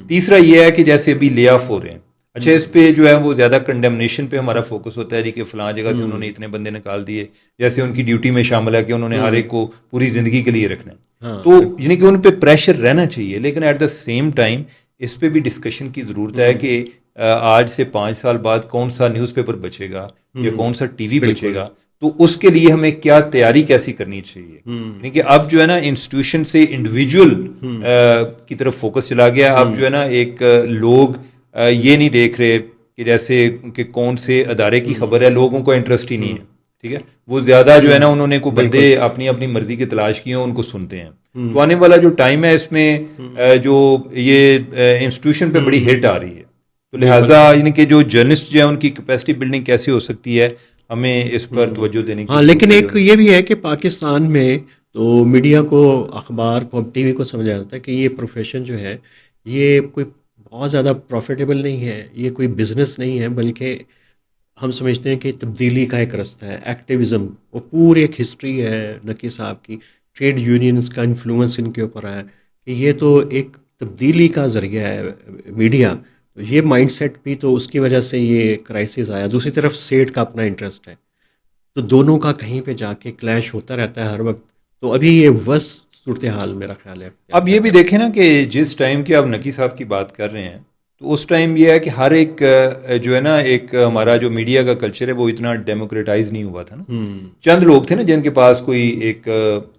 تیسرا یہ ہے کہ جیسے ابھی لے آف ہو رہے ہیں، اچھا اس پہ جو ہے وہ زیادہ کنڈیمنیشن پہ ہمارا فوکس ہوتا ہے جی کہ فلاں جگہ سے انہوں نے اتنے بندے نکال دیے، جیسے ان کی ڈیوٹی میں شامل ہے کہ انہوں نے ہر ایک کو پوری زندگی کے لیے رکھنا ہے. تو یعنی کہ ان پہ پریشر رہنا چاہیے، لیکن ایٹ دا سیم ٹائم اس پہ بھی ڈسکشن کی ضرورت ہے کہ آج سے 5 سال بعد کون سا نیوز پیپر بچے گا یا کون سا ٹی وی بچے گا. تو اس کے لیے ہمیں کیا تیاری کیسی کرنی چاہیے. یعنی کہ اب جو ہے نا انسٹیٹیوشن سے انڈیویجول کی طرف فوکس چلا گیا. اب جو ہے نا ایک لوگ یہ نہیں دیکھ رہے کہ جیسے کہ کون سے ادارے کی خبر ہے, لوگوں کو انٹرسٹ ہی نہیں ہے. ٹھیک ہے, وہ زیادہ جو ہے نا انہوں نے کوئی بندے اپنی اپنی مرضی کی تلاش کی ہیں, ان کو سنتے ہیں. تو آنے والا جو ٹائم ہے اس میں جو یہ انسٹیٹیوشن پہ بڑی ہٹ آ رہی ہے. تو لہٰذا یعنی کہ جو جرنلسٹ جو ہے ان کی کیپیسٹی بلڈنگ کیسے ہو سکتی ہے, ہمیں اس پر توجہ دینے کی. ہاں, لیکن ایک یہ بھی ہے کہ پاکستان میں تو میڈیا کو, اخبار کو, ٹی وی کو سمجھا جاتا ہے کہ یہ پروفیشن جو ہے یہ کوئی بہت زیادہ پروفیٹیبل نہیں ہے, یہ کوئی بزنس نہیں ہے, بلکہ ہم سمجھتے ہیں کہ تبدیلی کا ایک رستہ ہے, ایکٹیویزم. وہ پوری ایک ہسٹری ہے نقی صاحب کی, ٹریڈ یونینز کا انفلوئنس ان کے اوپر ہے کہ یہ تو ایک تبدیلی کا ذریعہ ہے میڈیا. تو یہ مائنڈ سیٹ بھی تو اس کی وجہ سے یہ کرائسس آیا. دوسری طرف سیٹ کا اپنا انٹرسٹ ہے, تو دونوں کا کہیں پہ جا کے کلیش ہوتا رہتا ہے ہر وقت. تو ابھی یہ صورتحال میرا خیال ہے. اب یہ بھی دیکھیں نا کہ جس ٹائم کی آپ نقی صاحب کی بات کر رہے ہیں, تو اس ٹائم یہ ہے کہ ہر ایک جو ہے نا ایک ہمارا جو میڈیا کا کلچر ہے وہ اتنا ڈیموکریٹائز نہیں ہوا تھا نا. چند لوگ تھے نا جن کے پاس کوئی ایک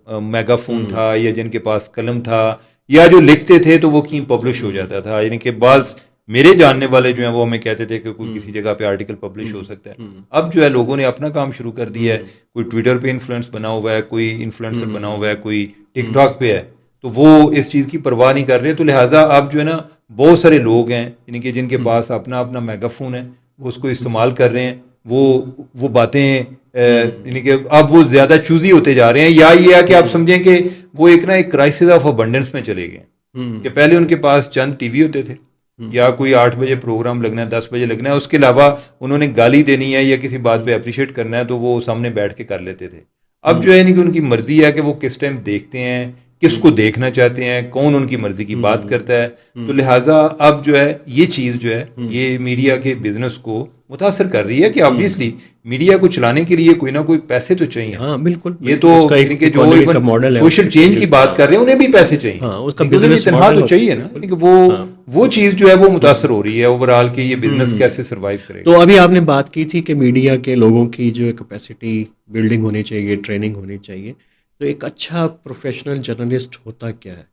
میگا فون تھا, یا جن کے پاس قلم تھا, یا جو لکھتے تھے تو وہ کہیں پبلش ہو جاتا تھا. یعنی کہ بعض میرے جاننے والے جو ہیں وہ ہمیں کہتے تھے کہ کوئی کسی جگہ پہ آرٹیکل پبلش ہو سکتا ہے. اب جو ہے لوگوں نے اپنا کام شروع کر دیا ہے. کوئی ٹویٹر پہ انفلوئنس بنا ہوا ہے, کوئی انفلوئنسر بنا ہوا ہے, کوئی ٹک ٹاک پہ ہے, تو وہ اس چیز کی پرواہ نہیں کر رہے. تو لہٰذا اب جو ہے نا بہت سارے لوگ ہیں یعنی کہ جن کے پاس اپنا اپنا میگا فون ہے, وہ اس کو استعمال کر رہے ہیں. وہ باتیں یعنی کہ اب وہ زیادہ چوزی ہوتے جا رہے ہیں. یا یہ ہے کہ آپ سمجھیں کہ وہ ایک نا ایک کرائسس آف ابنڈنس میں چلے گئے کہ پہلے ان کے پاس چند ٹی وی ہوتے تھے, یا کوئی 8 بجے پروگرام لگنا ہے, 10 بجے لگنا ہے, اس کے علاوہ انہوں نے گالی دینی ہے یا کسی بات پہ اپریشیٹ کرنا ہے تو وہ سامنے بیٹھ کے کر لیتے تھے. اب جو ہے کہ ان کی مرضی ہے کہ وہ کس ٹائم دیکھتے ہیں, کس کو دیکھنا چاہتے ہیں, کون ان کی مرضی کی بات کرتا ہے. تو لہٰذا اب جو ہے یہ چیز جو ہے یہ میڈیا کے بزنس کو متاثر کر رہی ہے کہ آبویسلی میڈیا کو چلانے کے لیے کوئی نہ کوئی پیسے تو چاہیے. ہاں بالکل, یہ تو جو سوشل چینج کی بات کر رہے ہیں انہیں بھی پیسے چاہیے, تنخواہ تو چاہیے نا. وہ چیز جو ہے وہ متاثر ہو رہی ہے اوور آل کہ یہ بزنس کیسے سروائیو کرے گا. تو ابھی آپ نے بات کی تھی کہ میڈیا کے لوگوں کی جو کیپیسٹی بلڈنگ ہونی چاہیے, ٹریننگ ہونی چاہیے. تو ایک اچھا پروفیشنل جرنلسٹ ہوتا کیا ہے؟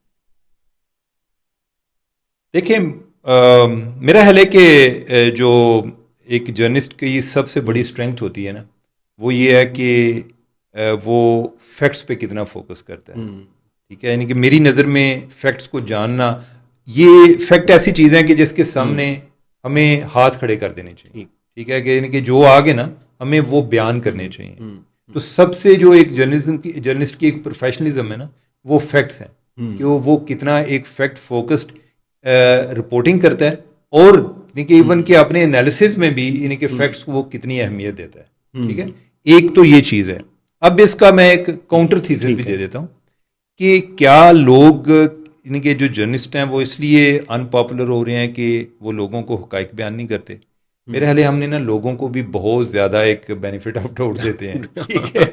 دیکھیں میرا خیال ہے کہ جو ایک جرنلسٹ کی سب سے بڑی اسٹرینگتھ ہوتی ہے نا, وہ یہ ہے کہ وہ فیکٹس پہ کتنا فوکس کرتا ہے. ٹھیک ہے, یعنی کہ میری نظر میں فیکٹس کو جاننا, یہ فیکٹ ایسی چیزیں ہیں کہ جس کے سامنے ہمیں ہاتھ کھڑے کر دینے چاہیے. ٹھیک ہے, کہ یعنی کہ جو آگے نا ہمیں وہ بیان کرنے چاہیے. تو سب سے جو ایک جرنلسٹ کی ایک پروفیشنلزم ہے نا, وہ فیکٹس ہیں کہ وہ کتنا ایک فیکٹ فوکسڈ رپورٹنگ کرتا ہے, اور یعنی کہ ایون کہ اپنے انالیسز میں بھی یعنی کہ فیکٹس کو وہ کتنی اہمیت دیتا ہے. ٹھیک ہے, ایک تو یہ چیز ہے. اب اس کا میں ایک کاؤنٹر تھیسس بھی دے دیتا ہوں کہ کیا لوگ یعنی کہ جو جرنلسٹ ہیں وہ اس لیے ان پاپولر ہو رہے ہیں کہ وہ لوگوں کو حقائق بیان نہیں کرتے. میرے خیال ہم نے نا لوگوں کو بھی بہت زیادہ ایک بینیفٹ آف ڈاؤٹ دیتے ہیں. ٹھیک ہے,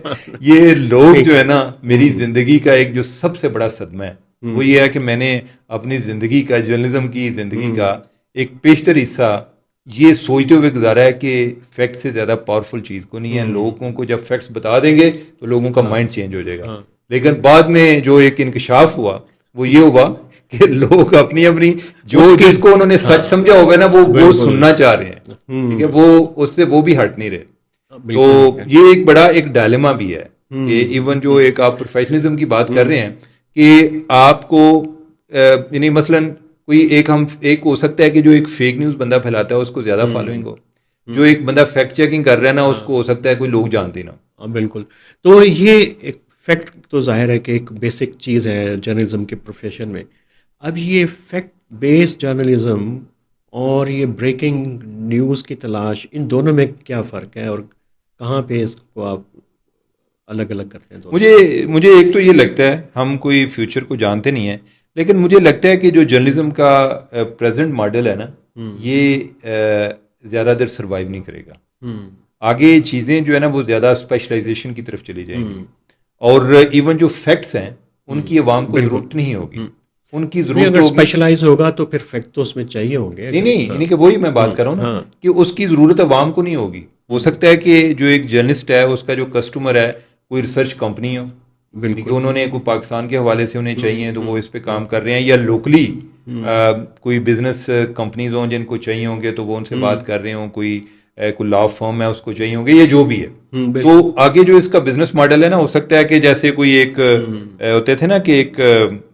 یہ لوگ جو ہے نا, میری زندگی کا ایک جو سب سے بڑا صدمہ ہے وہ یہ ہے کہ میں نے اپنی زندگی کا, جرنلزم کی زندگی کا ایک بیشتر حصہ یہ سوچتے ہوئے گزارا ہے کہ فیکٹ سے زیادہ پاورفل چیز کو نہیں ہے. لوگوں کو جب فیکٹس بتا دیں گے تو لوگوں کا مائنڈ چینج ہو جائے گا. لیکن بعد میں جو ایک انکشاف ہوا وہ یہ ہوگا کہ لوگ اپنی جو جس کو انہوں نے سچ سمجھا ہوگا نا وہ سننا چاہ رہے ہیں. ٹھیک ہے, وہ اس سے وہ بھی ہٹ نہیں رہے. تو یہ ایک بڑا ایک ڈائلیما بھی ہے کہ ایون جو ایک آپ پروفیشنلزم کی بات کر رہے ہیں کہ آپ کو یعنی مثلاً کوئی ایک ہو سکتا ہے کہ جو ایک فیک نیوز بندہ پھیلاتا ہے اس کو زیادہ فالوئنگ ہو, جو ایک بندہ فیکٹ چیکنگ کر رہا ہے نا اس کو ہو سکتا ہے کوئی لوگ جانتے نا. بالکل. تو یہ ایک فیکٹ تو ظاہر ہے کہ ایک بیسک چیز ہے جرنلزم کے پروفیشن میں. اب یہ فیکٹ بیسڈ جرنلزم اور یہ بریکنگ نیوز کی تلاش, ان دونوں میں کیا فرق ہے اور کہاں پہ اس کو آپ الگ الگ کرتے ہیں؟ مجھے ایک تو یہ لگتا ہے, ہم کوئی فیوچر کو جانتے نہیں ہیں, لیکن مجھے لگتا ہے کہ جو جرنلزم کا پریزنٹ ماڈل ہے نا, یہ زیادہ دیر سروائیو نہیں کرے گا. آگے چیزیں جو ہے نا وہ زیادہ اسپیشلائزیشن کی طرف چلی جائیں گی, اور ایون جو فیکٹس ہیں ان کی عوام کو ضرورت نہیں ہوگی. ان کی نہیں، ضرورت اگر ہوگی. اسپیشلائز ہوگا تو پھر فیکٹ تو اس میں چاہیے ہوں گے. نہیں یعنی کہ وہی میں بات کر رہا ہوں نا کہ اس کی ضرورت عوام کو نہیں ہوگی. ہو سکتا ہے کہ جو ایک جرنلسٹ ہے اس کا جو کسٹمر ہے کوئی ریسرچ کمپنی ہو, کہ انہوں نے کوئی پاکستان کے حوالے سے انہیں چاہیے تو وہ اس پہ کام کر رہے ہیں, یا لوکلی کوئی بزنس کمپنیز ہوں جن کو چاہیے ہوں گے تو وہ ان سے بات کر رہے ہوں, کوئی لا فرم ہے اس کو چاہیے ہوں گے, یہ جو بھی ہے. تو آگے جو اس کا بزنس ماڈل ہے نا, ہو سکتا ہے کہ جیسے کوئی ایک ہوتے تھے نا کہ ایک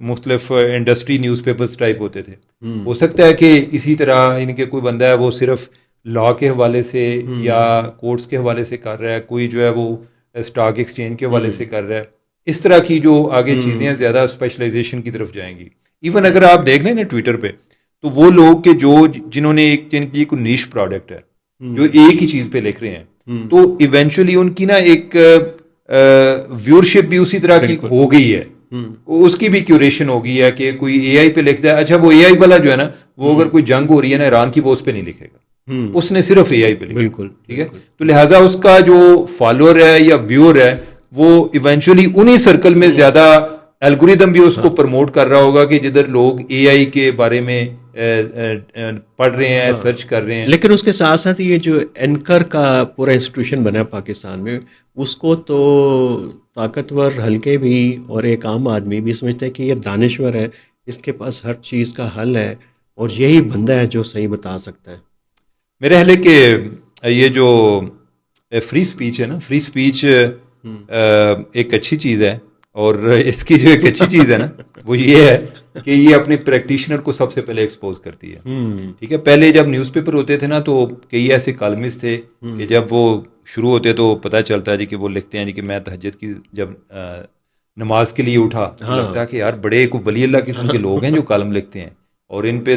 مختلف انڈسٹری نیوز پیپرز ٹائپ ہوتے تھے, ہو سکتا ہے کہ اسی طرح ان کے کوئی بندہ ہے وہ صرف لا کے حوالے سے یا کورٹس کے حوالے سے کر رہا ہے, کوئی جو ہے وہ اسٹاک ایکسچینج کے حوالے سے کر رہا ہے. اس طرح کی جو آگے چیزیں ہیں زیادہ اسپیشلائزیشن کی طرف جائیں گی. ایون اگر آپ دیکھ لیں نا ٹویٹر پہ, تو وہ لوگ کہ جو جنہوں نے جن کی کوئی نیش پروڈکٹ ہے جو ایک ہی چیز پہ لکھ رہے ہیں, تو ایونچولی ان کی نا ایک ویورشپ بھی اسی طرح کی ہو گئی ہے, اس کی بھی کیوریشن ہو گئی ہے کہ کوئی اے آئی پہ لکھتا ہے. اچھا وہ اے آئی والا جو ہے نا, وہ اگر کوئی جنگ ہو رہی ہے نا ایران کی, وہ اس پہ نہیں لکھے گا, اس نے صرف اے آئی پہ لکھا. بالکل ٹھیک ہے, تو لہٰذا اس کا جو فالوور ہے یا ویور ہے وہ ایونچولی انہی سرکل میں زیادہ الگوریدم بھی اس کو پروموٹ کر رہا ہوگا کہ جدھر لوگ اے آئی کے بارے میں پڑھ رہے ہیں, سرچ کر رہے ہیں. لیکن اس کے ساتھ ساتھ یہ جو اینکر کا پورا انسٹیٹیوشن بنا پاکستان میں, اس کو تو طاقتور حلقے بھی اور ایک عام آدمی بھی سمجھتا ہے کہ یہ دانشور ہے, اس کے پاس ہر چیز کا حل ہے اور یہی بندہ ہے جو صحیح بتا سکتا ہے. میرے خیال ہے کہ یہ جو فری سپیچ ہے نا, فری سپیچ ایک اچھی چیز ہے, اور اس کی جو ایک اچھی چیز ہے نا وہ یہ ہے کہ یہ اپنے پریکٹیشنر کو سب سے پہلے ایکسپوز کرتی ہے. ٹھیک ہے, پہلے جب نیوز پیپر ہوتے تھے نا تو کئی ایسے کالمسٹ تھے کہ جب وہ شروع ہوتے تو پتہ چلتا ہے جی کہ وہ لکھتے ہیں جی کہ میں تہجد کی جب نماز کے لیے اٹھا, لگتا ہے کہ یار بڑے کوئی ولی اللہ قسم کے لوگ ہیں جو کالم لکھتے ہیں, اور ان پہ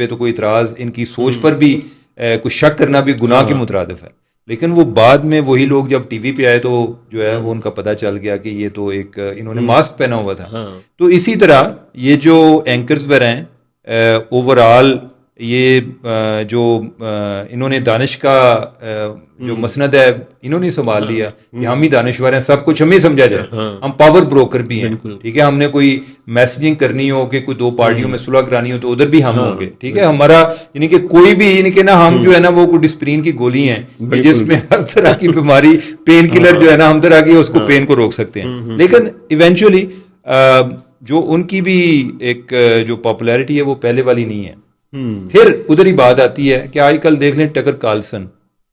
تو کوئی اعتراض, ان کی سوچ پر بھی کچھ شک کرنا بھی گناہ کے مترادف ہے. لیکن وہ بعد میں وہی لوگ جب ٹی وی پہ آئے تو جو ہے وہ ان کا پتہ چل گیا کہ یہ تو ایک انہوں نے ماسک پہنا ہوا تھا. تو اسی طرح یہ جو اینکرز وغیرہ ہیں اوور آل یہ جو انہوں نے دانش کا جو مسند ہے انہوں نے سنبھال لیا کہ ہم ہی دانشور ہیں, سب کچھ ہمیں سمجھا جائے, ہم پاور بروکر بھی ہیں. ٹھیک ہے, ہم نے کوئی میسجنگ کرنی ہو کہ کوئی دو پارٹیوں میں صلح کرانی ہو تو ادھر بھی ہم ہوں گے. ٹھیک ہے, ہمارا یعنی کہ کوئی بھی یعنی کہ نا ہم جو ہے نا وہ کوئی ڈسپرین کی گولی ہیں جس میں ہر طرح کی بیماری, پین کلر جو ہے نا ہم طرح کی اس کو پین کو روک سکتے ہیں. لیکن ایونچولی جو ان کی بھی ایک جو پاپولیرٹی ہے وہ پہلے والی نہیں ہے. پھر ادھر ہی بات آتی ہے کہ آج کل دیکھ لیں ٹکر کارلسن.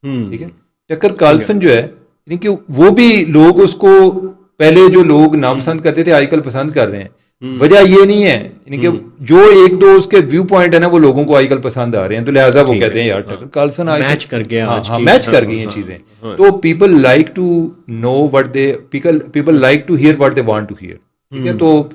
ٹھیک ہے, ٹکر کارلسن جو ہے یعنی کہ وہ بھی لوگ اس کو پہلے جو لوگ ناپسند کرتے تھے آج کل پسند کر رہے ہیں. وجہ یہ نہیں ہے یعنی کہ جو ایک دو اس کے ویو پوائنٹ ہے نا وہ لوگوں کو آج کل پسند آ رہے ہیں, تو لہٰذا وہ کہتے ہیں یار ٹکر کارلسن میچ کر گیا, ہاں میچ کر گئی ہیں چیزیں. تو people like to know what they people like to hear what they want to hear. ٹھیک ہے, تو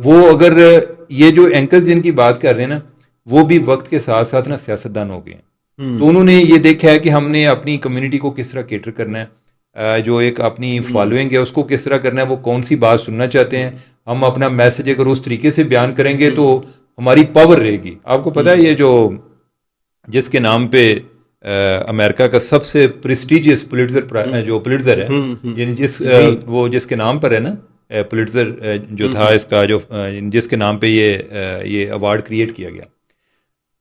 وہ اگر یہ جو اینکرز جن کی بات کر رہے ہیں نا وہ بھی وقت کے ساتھ ساتھ نا سیاستدان ہو گئے ہیں. تو انہوں نے یہ دیکھا ہے کہ ہم نے اپنی کمیونٹی کو کس طرح کیٹر کرنا ہے, جو ایک اپنی فالوئنگ ہے اس کو کس طرح کرنا ہے, وہ کون سی بات سننا چاہتے ہیں, ہم اپنا میسج اگر اس طریقے سے بیان کریں گے تو ہماری پاور رہے گی. آپ کو پتہ ہے یہ جو جس کے نام پہ امریکہ کا سب سے پریسٹیجیس پولیٹزر ہے, یعنی جس کے نام پر ہے نا پولیٹزر جو تھا اس کا جو جس کے نام پہ یہ ایوارڈ کریٹ کیا گیا,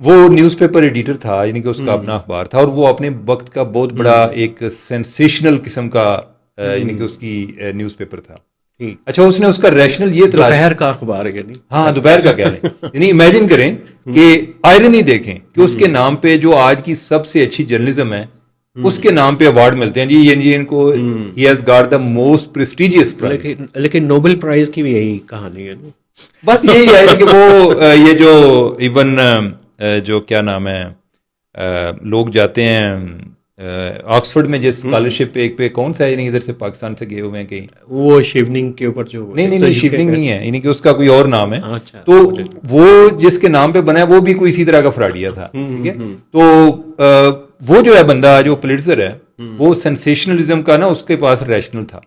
وہ نیوز پیپر ایڈیٹر تھا, یعنی کہ اس کا اپنا اخبار تھا, اور وہ اپنے وقت کا بہت بڑا ایک سینسیشنل قسم کا یعنی کہ اس کی نیوز پیپر تھا. اچھا, اس نے اس کا ریشنل یہ تلاش, دوپہر کا اخبار ہے, ہاں دوپہر کا کہہ لیں, یعنی امیجن کریں کہ آئرنی دیکھیں کہ اس کے نام پہ جو آج کی سب سے اچھی جرنلزم ہے اس کے نام پہ ایوارڈ ملتے ہیں جی, یعنی ان کو ہی has got the most prestigious prize. لیکن نوبل پرائز کی بھی یہی کہانی ہے, بس یہی ہے کہ وہ یہ جو ایون جو کیا نام ہے لوگ جاتے ہیں آکسفورڈ میں جس اسکالرشپ پہ کون سا ہے, یعنی ادھر سے پاکستان سے گئے ہوئے ہیں کہیں, وہ شیوننگ کے اوپر جو نہیں شیونگ نہیں ہے, یعنی کہ اس کا کوئی اور نام ہے. تو وہ جس کے نام پہ بنا ہے وہ بھی کوئی اسی طرح کا فراڈیا تھا. ٹھیک ہے, تو وہ جو ہے بندہ جو پولیٹزر ہے وہ سینسیشنلزم کا نا اس کے پاس ریشنل تھا.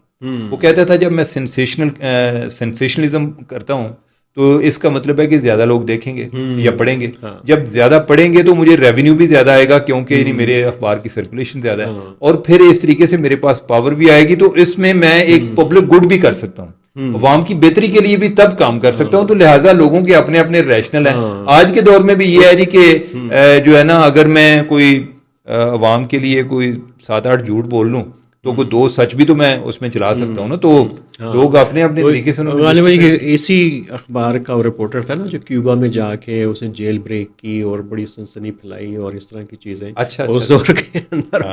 وہ کہتا تھا جب میں سینسیشنلزم کرتا ہوں تو اس کا مطلب ہے کہ زیادہ لوگ دیکھیں گے یا پڑھیں گے, جب زیادہ پڑھیں گے تو مجھے ریونیو بھی زیادہ آئے گا کیونکہ یعنی میرے اخبار کی سرکولیشن زیادہ ہے, اور پھر اس طریقے سے میرے پاس پاور بھی آئے گی, تو اس میں ایک پبلک گڈ بھی کر سکتا ہوں. عوام کی بہتری کے لیے بھی تب کام کر سکتا ہوں. تو لہٰذا لوگوں کے اپنے اپنے ریشنل ہیں. آج کے دور میں بھی یہ ہے جی کہ جو ہے نا اگر میں کوئی عوام کے لیے کوئی 7-8 جھوٹ بول لوں تو کوئی 2 سچ بھی تو میں اس میں چلا سکتا ہوں نا. تو لوگ اپنے اپنے طریقے سے اسی اخبار کا رپورٹر تھا نا جو کیوبا میں جا کے اس نے جیل بریک کی اور بڑی سنسنی پھیلائی اور اس طرح کی چیزیں اس دور کے اندر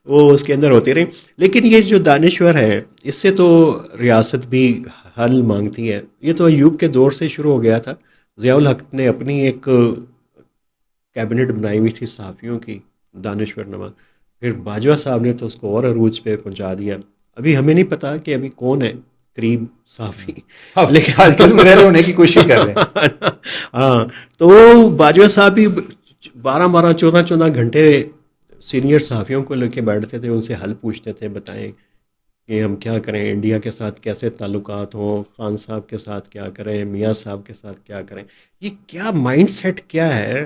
وہ اس کے اندر ہوتی رہی. لیکن یہ جو دانشور ہے اس سے تو ریاست بھی حل مانگتی ہے. یہ تو ایوب کے دور سے شروع ہو گیا تھا. ضیاء الحق نے اپنی ایک کیبنٹ بنائی ہوئی تھی صحافیوں کی دانشور نما. پھر باجوہ صاحب نے تو اس کو اور عروج پہ پہنچا دیا. ابھی ہمیں نہیں پتا کہ ابھی کون ہے قریب صحافی, لیکن آج کل میں ہونے کی کوشش کر رہے ہیں. ہاں تو باجوہ صاحب بھی 12 14 گھنٹے سینئر صحافیوں کو لے کے بیٹھتے تھے, ان سے حل پوچھتے تھے, بتائیں کہ ہم کیا کریں, انڈیا کے ساتھ کیسے تعلقات ہوں, خان صاحب کے ساتھ کیا کریں, میاں صاحب کے ساتھ کیا کریں. یہ کیا مائنڈ سیٹ کیا ہے,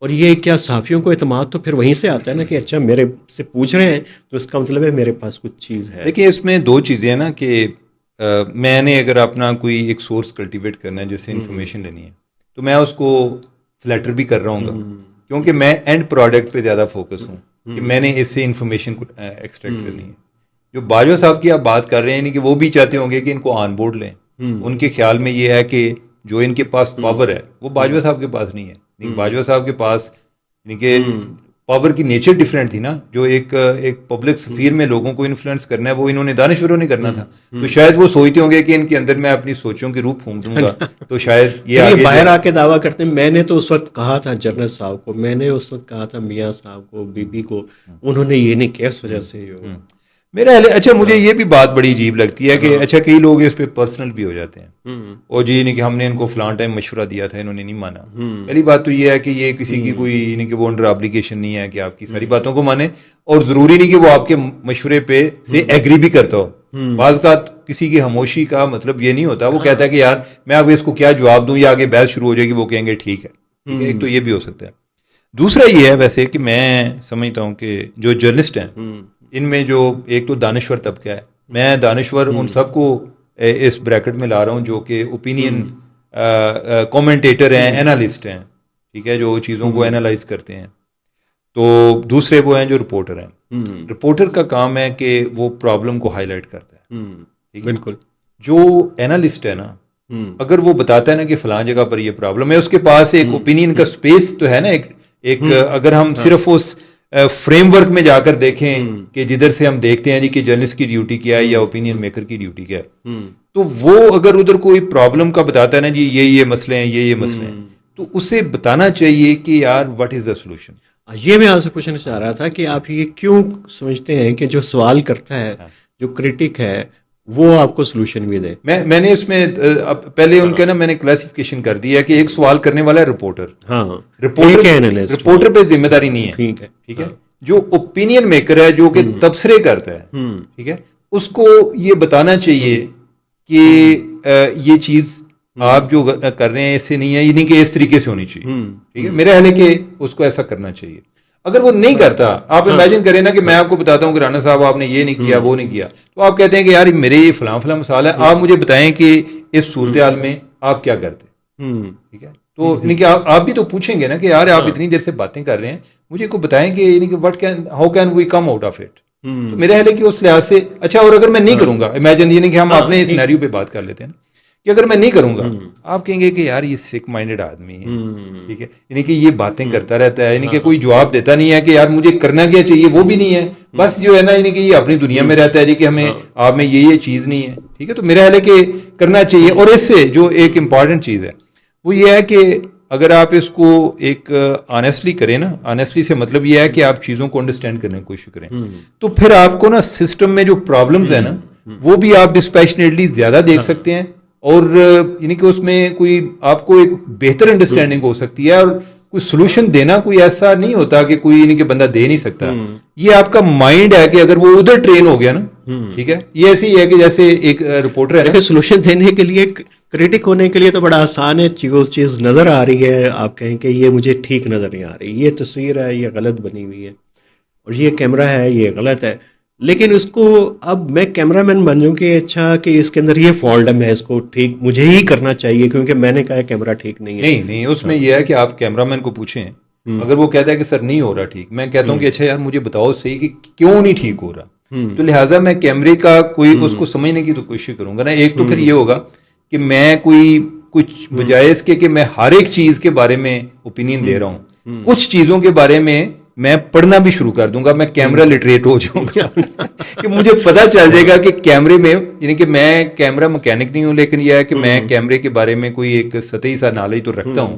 اور یہ کیا صحافیوں کو اعتماد تو پھر وہیں سے آتا ہے نا کہ اچھا میرے سے پوچھ رہے ہیں تو اس کا مطلب ہے میرے پاس کچھ چیز ہے. دیکھیے اس میں 2 چیزیں ہیں نا کہ میں نے اگر اپنا کوئی ایک سورس کلٹیویٹ کرنا ہے, جیسے انفارمیشن لینی ہے, تو میں اس کو فلیٹر بھی کر رہا ہوں گا, کیونکہ میں اینڈ پروڈکٹ پہ زیادہ فوکس ہوں کہ میں نے اس سے انفارمیشن کو ایکسٹریکٹ کرنی ہے. جو باجوہ صاحب کی آپ بات کر رہے ہیں, یعنی کہ وہ بھی چاہتے ہوں گے کہ ان کو آن بورڈ لیں. ان کے خیال میں یہ ہے کہ جو ان کے پاس پاور ہے وہ باجوہ صاحب کے پاس نہیں ہے. باجوہ صاحب کے پاس یعنی کہ پاور کی نیچر ڈیفرنٹ تھی نا. جو ایک پبلک سفیر میں لوگوں کو انفلوئنس کرنا ہے وہ انہوں نے دانشوروں نے کرنا تھا. تو شاید وہ سوچتے ہوں گے کہ ان کے اندر میں اپنی سوچوں کی روح پھونک دوں گا تو شاید یہ باہر آ کے دعویٰ کرتے ہیں. میں نے تو اس وقت کہا تھا جنرل صاحب کو, میں نے اس وقت کہا تھا میاں صاحب کو, بی بی کو, انہوں نے یہ نہیں کیا, اس وجہ سے میرا اچھا مجھے یہ بھی بات بڑی عجیب لگتی ہے کہ اچھا کئی لوگ اس پہ پرسنل بھی ہو جاتے ہیں, اور جی نہیں کہ ہم نے ان کو فلان ٹائم مشورہ دیا تھا, انہوں نے نہیں مانا. پہلی بات تو یہ ہے کہ یہ کسی کی کوئی یعنی کہ وہ انڈر آبلیگیشن نہیں ہے کہ آپ کی ساری باتوں کو مانے, اور ضروری نہیں کہ وہ آپ کے مشورے پہ سے ایگری بھی کرتا ہو. بعض کا کسی کی خاموشی کا مطلب یہ نہیں ہوتا, وہ کہتا ہے کہ یار میں اب اس کو کیا جواب دوں, یا آگے بحث شروع ہو جائے گی, وہ کہیں گے ٹھیک ہے. ایک تو یہ بھی ہو سکتا ہے. دوسرا یہ ہے ویسے کہ میں سمجھتا ہوں کہ جو جرنلسٹ ہیں ان میں جو ایک تو دانشور طبقہ ہے, میں دانشور ان سب کو اس بریکٹ میں لا رہا ہوں جو کہ اوپینین کومنٹیٹر ہیں, اینالسٹ ہیں, ٹھیک ہے, جو چیزوں کو اینالائز کرتے ہیں. تو دوسرے وہ ہیں جو رپورٹر ہیں. رپورٹر کا کام ہے کہ وہ پرابلم کو ہائی لائٹ کرتا ہے. بالکل. جو اینالسٹ ہے نا, اگر وہ بتاتا ہے نا کہ فلاں جگہ پر یہ پرابلم ہے, اس کے پاس ایک اوپینین کا سپیس تو ہے نا, ایک اگر ہم صرف اس فریم ورک میں جا کر دیکھیں کہ جدھر سے ہم دیکھتے ہیں جی کہ جرنلسٹ کی ڈیوٹی کیا ہے یا اوپینین میکر کی ڈیوٹی کیا ہے, تو وہ اگر ادھر کوئی پرابلم کا بتاتا ہے نا جی یہ مسئلے ہیں, یہ مسئلے ہیں, تو اسے بتانا چاہیے کہ یار واٹ از دا سولوشن. یہ میں آپ سے پوچھنا چاہ رہا تھا کہ آپ یہ کیوں سمجھتے ہیں کہ جو سوال کرتا ہے, جو کرٹک ہے, وہ آپ کو سولوشن بھی دے. میں نے اس میں پہلے ان کا نا میں نے کلاسیفیکیشن کر دی ہے کہ ایک سوال کرنے والا ہے رپورٹر. ہاں, رپورٹر پہ ذمہ داری نہیں ہے, ٹھیک ہے. جو اوپینین میکر ہے, جو کہ تبصرے کرتا ہے, ٹھیک ہے, اس کو یہ بتانا چاہیے کہ یہ چیز آپ جو کر رہے ہیں اس سے نہیں ہے, یہ نہیں کہ اس طریقے سے ہونی چاہیے, ٹھیک ہے. میرا خیال ہے کہ اس کو ایسا کرنا چاہیے. اگر وہ نہیں کرتا, آپ امیجن کریں نا کہ میں آپ کو بتاتا ہوں کہ رانا صاحب آپ نے یہ نہیں کیا, وہ نہیں کیا, تو آپ کہتے ہیں کہ یار میرے یہ فلاں فلاں مسئلہ ہے, آپ مجھے بتائیں کہ اس صورتحال میں آپ کیا کرتے, ٹھیک ہے. تو یعنی کہ آپ بھی تو پوچھیں گے نا کہ یار آپ اتنی دیر سے باتیں کر رہے ہیں, مجھے کو بتائیں کہ یعنی کہ how can we come out of it. تو میرا خیال ہے کہ اس لحاظ سے اچھا, اور اگر میں نہیں کروں گا, امیجن یعنی کہ ہم اپنے سینیریو پہ بات کر لیتے ہیں کہ اگر میں نہیں کروں گا, آپ کہیں گے کہ یار یہ سک مائنڈڈ آدمی ہے, ٹھیک ہے, یعنی کہ یہ باتیں کرتا رہتا ہے, یعنی کہ کوئی جواب دیتا نہیں ہے کہ یار مجھے کرنا کیا چاہیے, وہ بھی نہیں ہے, بس جو ہے نا یعنی کہ یہ اپنی دنیا میں رہتا ہے جی کہ ہمیں آپ میں یہ چیز نہیں ہے, ٹھیک ہے. تو میرا خیال ہے کہ کرنا چاہیے. اور اس سے جو ایک امپورٹنٹ چیز ہے وہ یہ ہے کہ اگر آپ اس کو ایک آنیسٹلی کریں نا, آنیسٹلی سے مطلب یہ ہے کہ آپ چیزوں کو انڈرسٹینڈ کرنے کی کوشش کریں, تو پھر آپ کو نا سسٹم میں جو پرابلمز ہیں نا وہ بھی آپ ڈسپیشنیٹلی زیادہ دیکھ سکتے ہیں, اور یعنی کہ اس میں کوئی آپ کو ایک بہتر انڈرسٹینڈنگ ہو سکتی ہے. اور کوئی سولوشن دینا کوئی ایسا نہیں ہوتا کہ کوئی یعنی کہ بندہ دے نہیں سکتا, یہ آپ کا مائنڈ ہے کہ اگر وہ ادھر ٹرین ہو گیا نا, ٹھیک ہے, یہ ایسی ہے کہ جیسے ایک رپورٹر ہے. سولوشن دینے کے لیے, کریٹک ہونے کے لیے تو بڑا آسان ہے, چیز نظر آ رہی ہے, آپ کہیں کہ یہ مجھے ٹھیک نظر نہیں آ رہی, یہ تصویر ہے یہ غلط بنی ہوئی ہے, اور یہ کیمرہ ہے یہ غلط ہے, لیکن اس کو اب میں کیمرہ مین بن جاؤں کہ اچھا کہ اس کے اندر یہ فالٹ ہے، میں اس کو ٹھیک مجھے ہی کرنا چاہیے کیونکہ میں نے کہا کیمرہ ٹھیک نہیں ہے. نہیں نہیں، اس میں یہ ہے کہ آپ کیمرہ مین کو پوچھیں، اگر وہ کہتا ہے کہ سر نہیں ہو رہا ٹھیک، میں کہتا ہوں کہ اچھا یار مجھے بتاؤ صحیح کہ کیوں نہیں ٹھیک ہو رہا، تو لہٰذا میں کیمرے کا کوئی اس کو سمجھنے کی تو کوشش کروں گا نا. ایک تو پھر یہ ہوگا کہ میں کوئی کچھ بجائے اس کے کہ میں ہر ایک چیز کے بارے میں اوپینین دے رہا ہوں، کچھ چیزوں کے بارے میں پڑھنا بھی شروع کر دوں گا، میں کیمرہ لٹریٹ ہو جاؤں گا کہ مجھے پتا چل جائے گا کہ کیمرے میں، یعنی کہ میں کیمرہ مکینک نہیں ہوں، لیکن یہ ہے کہ میں کیمرے کے بارے میں کوئی ایک سطحی سا نالج تو رکھتا ہوں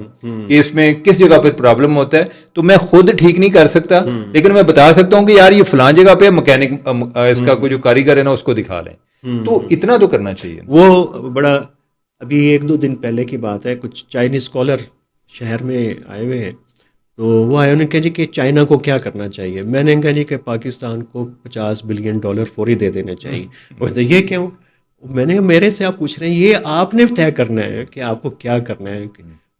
کہ اس میں کس جگہ پہ پرابلم ہوتا ہے. تو میں خود ٹھیک نہیں کر سکتا، لیکن میں بتا سکتا ہوں کہ یار یہ فلاں جگہ پہ مکینک اس کا کوئی جو کاریگر ہے نا اس کو دکھا لیں. تو اتنا تو کرنا چاہیے. وہ بڑا ابھی 1-2 دن پہلے کی بات ہے، کچھ چائنیز اسکالر شہر میں آئے ہوئے ہیں، تو وہ آئے، انہوں نے کہا جی کہ چائنا کو کیا کرنا چاہیے. میں نے کہا جی کہ پاکستان کو $50 بلین فوری دے دینے چاہیے. وہ تو یہ کیوں؟ میں نے کہا میرے سے آپ پوچھ رہے ہیں، یہ آپ نے طے کرنا ہے کہ آپ کو کیا کرنا ہے.